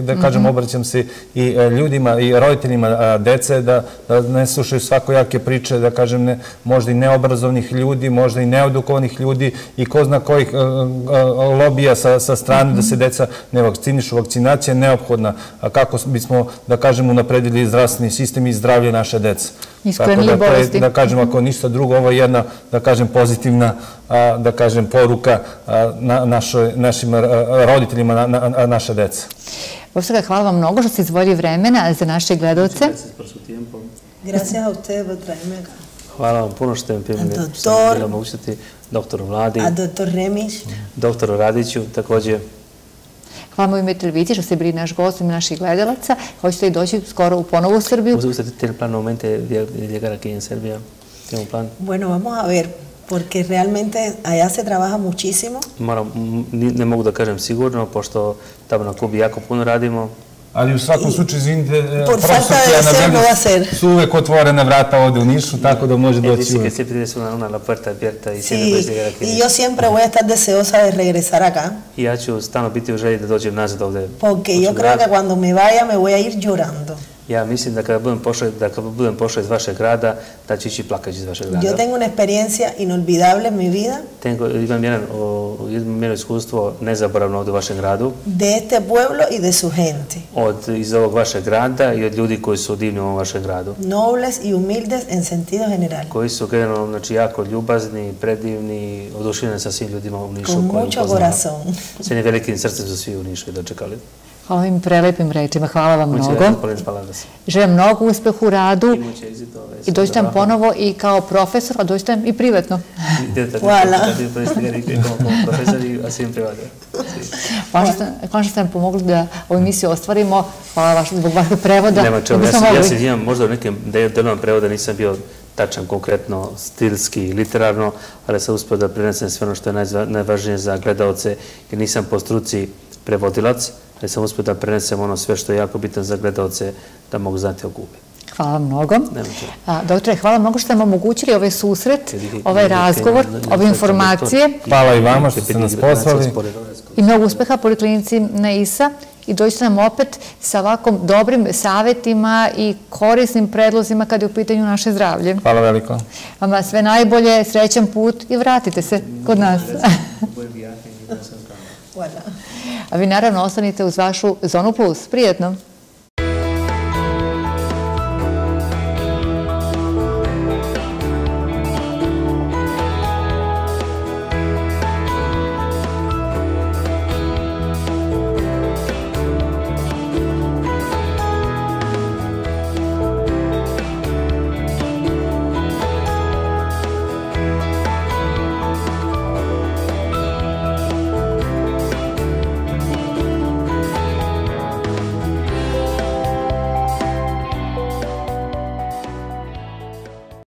[SPEAKER 4] da kažem, obraćam se i ljudima i roditeljima dece, da ne slušaju svakojake priče, da kažem, možda i neobrazovnih ljudi, možda i needukovanih ljudi i ko zna kojih lobija sa strane da se deca ne vakcinišu. Vakcinacija je neophodna kako bismo, da kažem, unapredili zdravstveni sistem i zdravlje naše dece.
[SPEAKER 1] Iskrenili bolesti.
[SPEAKER 4] Da kažem, ako ništa drugo, ovo je jedna, da kažem, pozitivna, da kažem, poruka našim roditeljima naše dece.
[SPEAKER 1] Profesor, hvala vam mnogo što ste izdvojili vremena za naše gledalce.
[SPEAKER 3] Gracias a usted por traerme acá.
[SPEAKER 2] Hvala vam puno što ste mi bila mogućnosti, doktoru Vladi, doktoru Radiću, također.
[SPEAKER 1] Hvala vam u ime televizije što ste bili naš gost i naših gledalaca. Hoćete li doći skoro ponovo u Srbiju?
[SPEAKER 2] ¿Usted tiene plan nuevamente de llegar aquí en Serbia? ¿Tiene un plan?
[SPEAKER 3] Bueno, vamos a ver, porque realmente allá se trabaja muchísimo.
[SPEAKER 2] Ne mogu da kažem sigurno, pošto tamo na Kubi jako puno radimo.
[SPEAKER 4] ali u svakom slučaju, izvinite,
[SPEAKER 3] por falta de deseo no va a ser.
[SPEAKER 4] Su uvek otvorena vrata ovde u Nišu, tako da može doći uvek.
[SPEAKER 3] Y yo siempre voy a estar deseosa de regresar acá.
[SPEAKER 2] I ja ću stalno biti u želji da dođem nazad ovde.
[SPEAKER 3] Porque yo creo que cuando me vaya me voy a ir llorando.
[SPEAKER 2] Ja mislim da kada budem pošao iz vašeg grada, da ću ići plakajući iz vašeg grada.
[SPEAKER 3] Yo tengo una experiencia inolvidable en mi vida.
[SPEAKER 2] Imam jedno iskustvo nezaboravno ovde u vašem gradu.
[SPEAKER 3] De este pueblo y de su gente.
[SPEAKER 2] Iz ovog vašeg grada i od ljudi koji su divni u ovom vašem gradu.
[SPEAKER 3] Nobles y humildes en sentido general.
[SPEAKER 2] Koji su generalno, znači, jako ljubazni, predivni, oduševljeni sa svim ljudima u Nišu.
[SPEAKER 3] Con mucho corazón.
[SPEAKER 2] S jednim velikim srcem su svi u Nišu i dočekali.
[SPEAKER 1] Hvala ovim prelepim rečima, hvala vam mnogo. Želim mnogo uspehu u radu i dođite nam ponovo i kao profesor, a dođite nam i privatno.
[SPEAKER 3] Hvala.
[SPEAKER 1] Hvala što ste nam pomogli da ovu emisiju ostvarimo. Hvala zbog vašeg prevoda.
[SPEAKER 2] Nema čemu, ja se izvinjam, možda u nekim delovima prevoda nisam bio tačan, konkretno, stilski i literarno, ali sam uspio da prenesem sve ono što je najvažnije za gledalce, jer nisam po struci prevodilac, ali sam uspio da prenesem ono sve što je jako bitno za gledalce da mogu znati o Kubi.
[SPEAKER 1] Hvala mnogo. Doktore, hvala mnogo što ste nam omogućili ovaj susret, ovaj razgovor, ove informacije.
[SPEAKER 4] Hvala i vama što ste nas poslali.
[SPEAKER 1] I mnogo uspeha Poliklinici Neisa i dođite nam opet sa ovakvom dobrim savjetima i korisnim predlozima kada je u pitanju naše zdravlje.
[SPEAKER 4] Hvala veliko.
[SPEAKER 1] Vama sve najbolje, srećan put i vratite se kod nas. A vi naravno ostanite uz vašu Zonu Plus. Prijetno!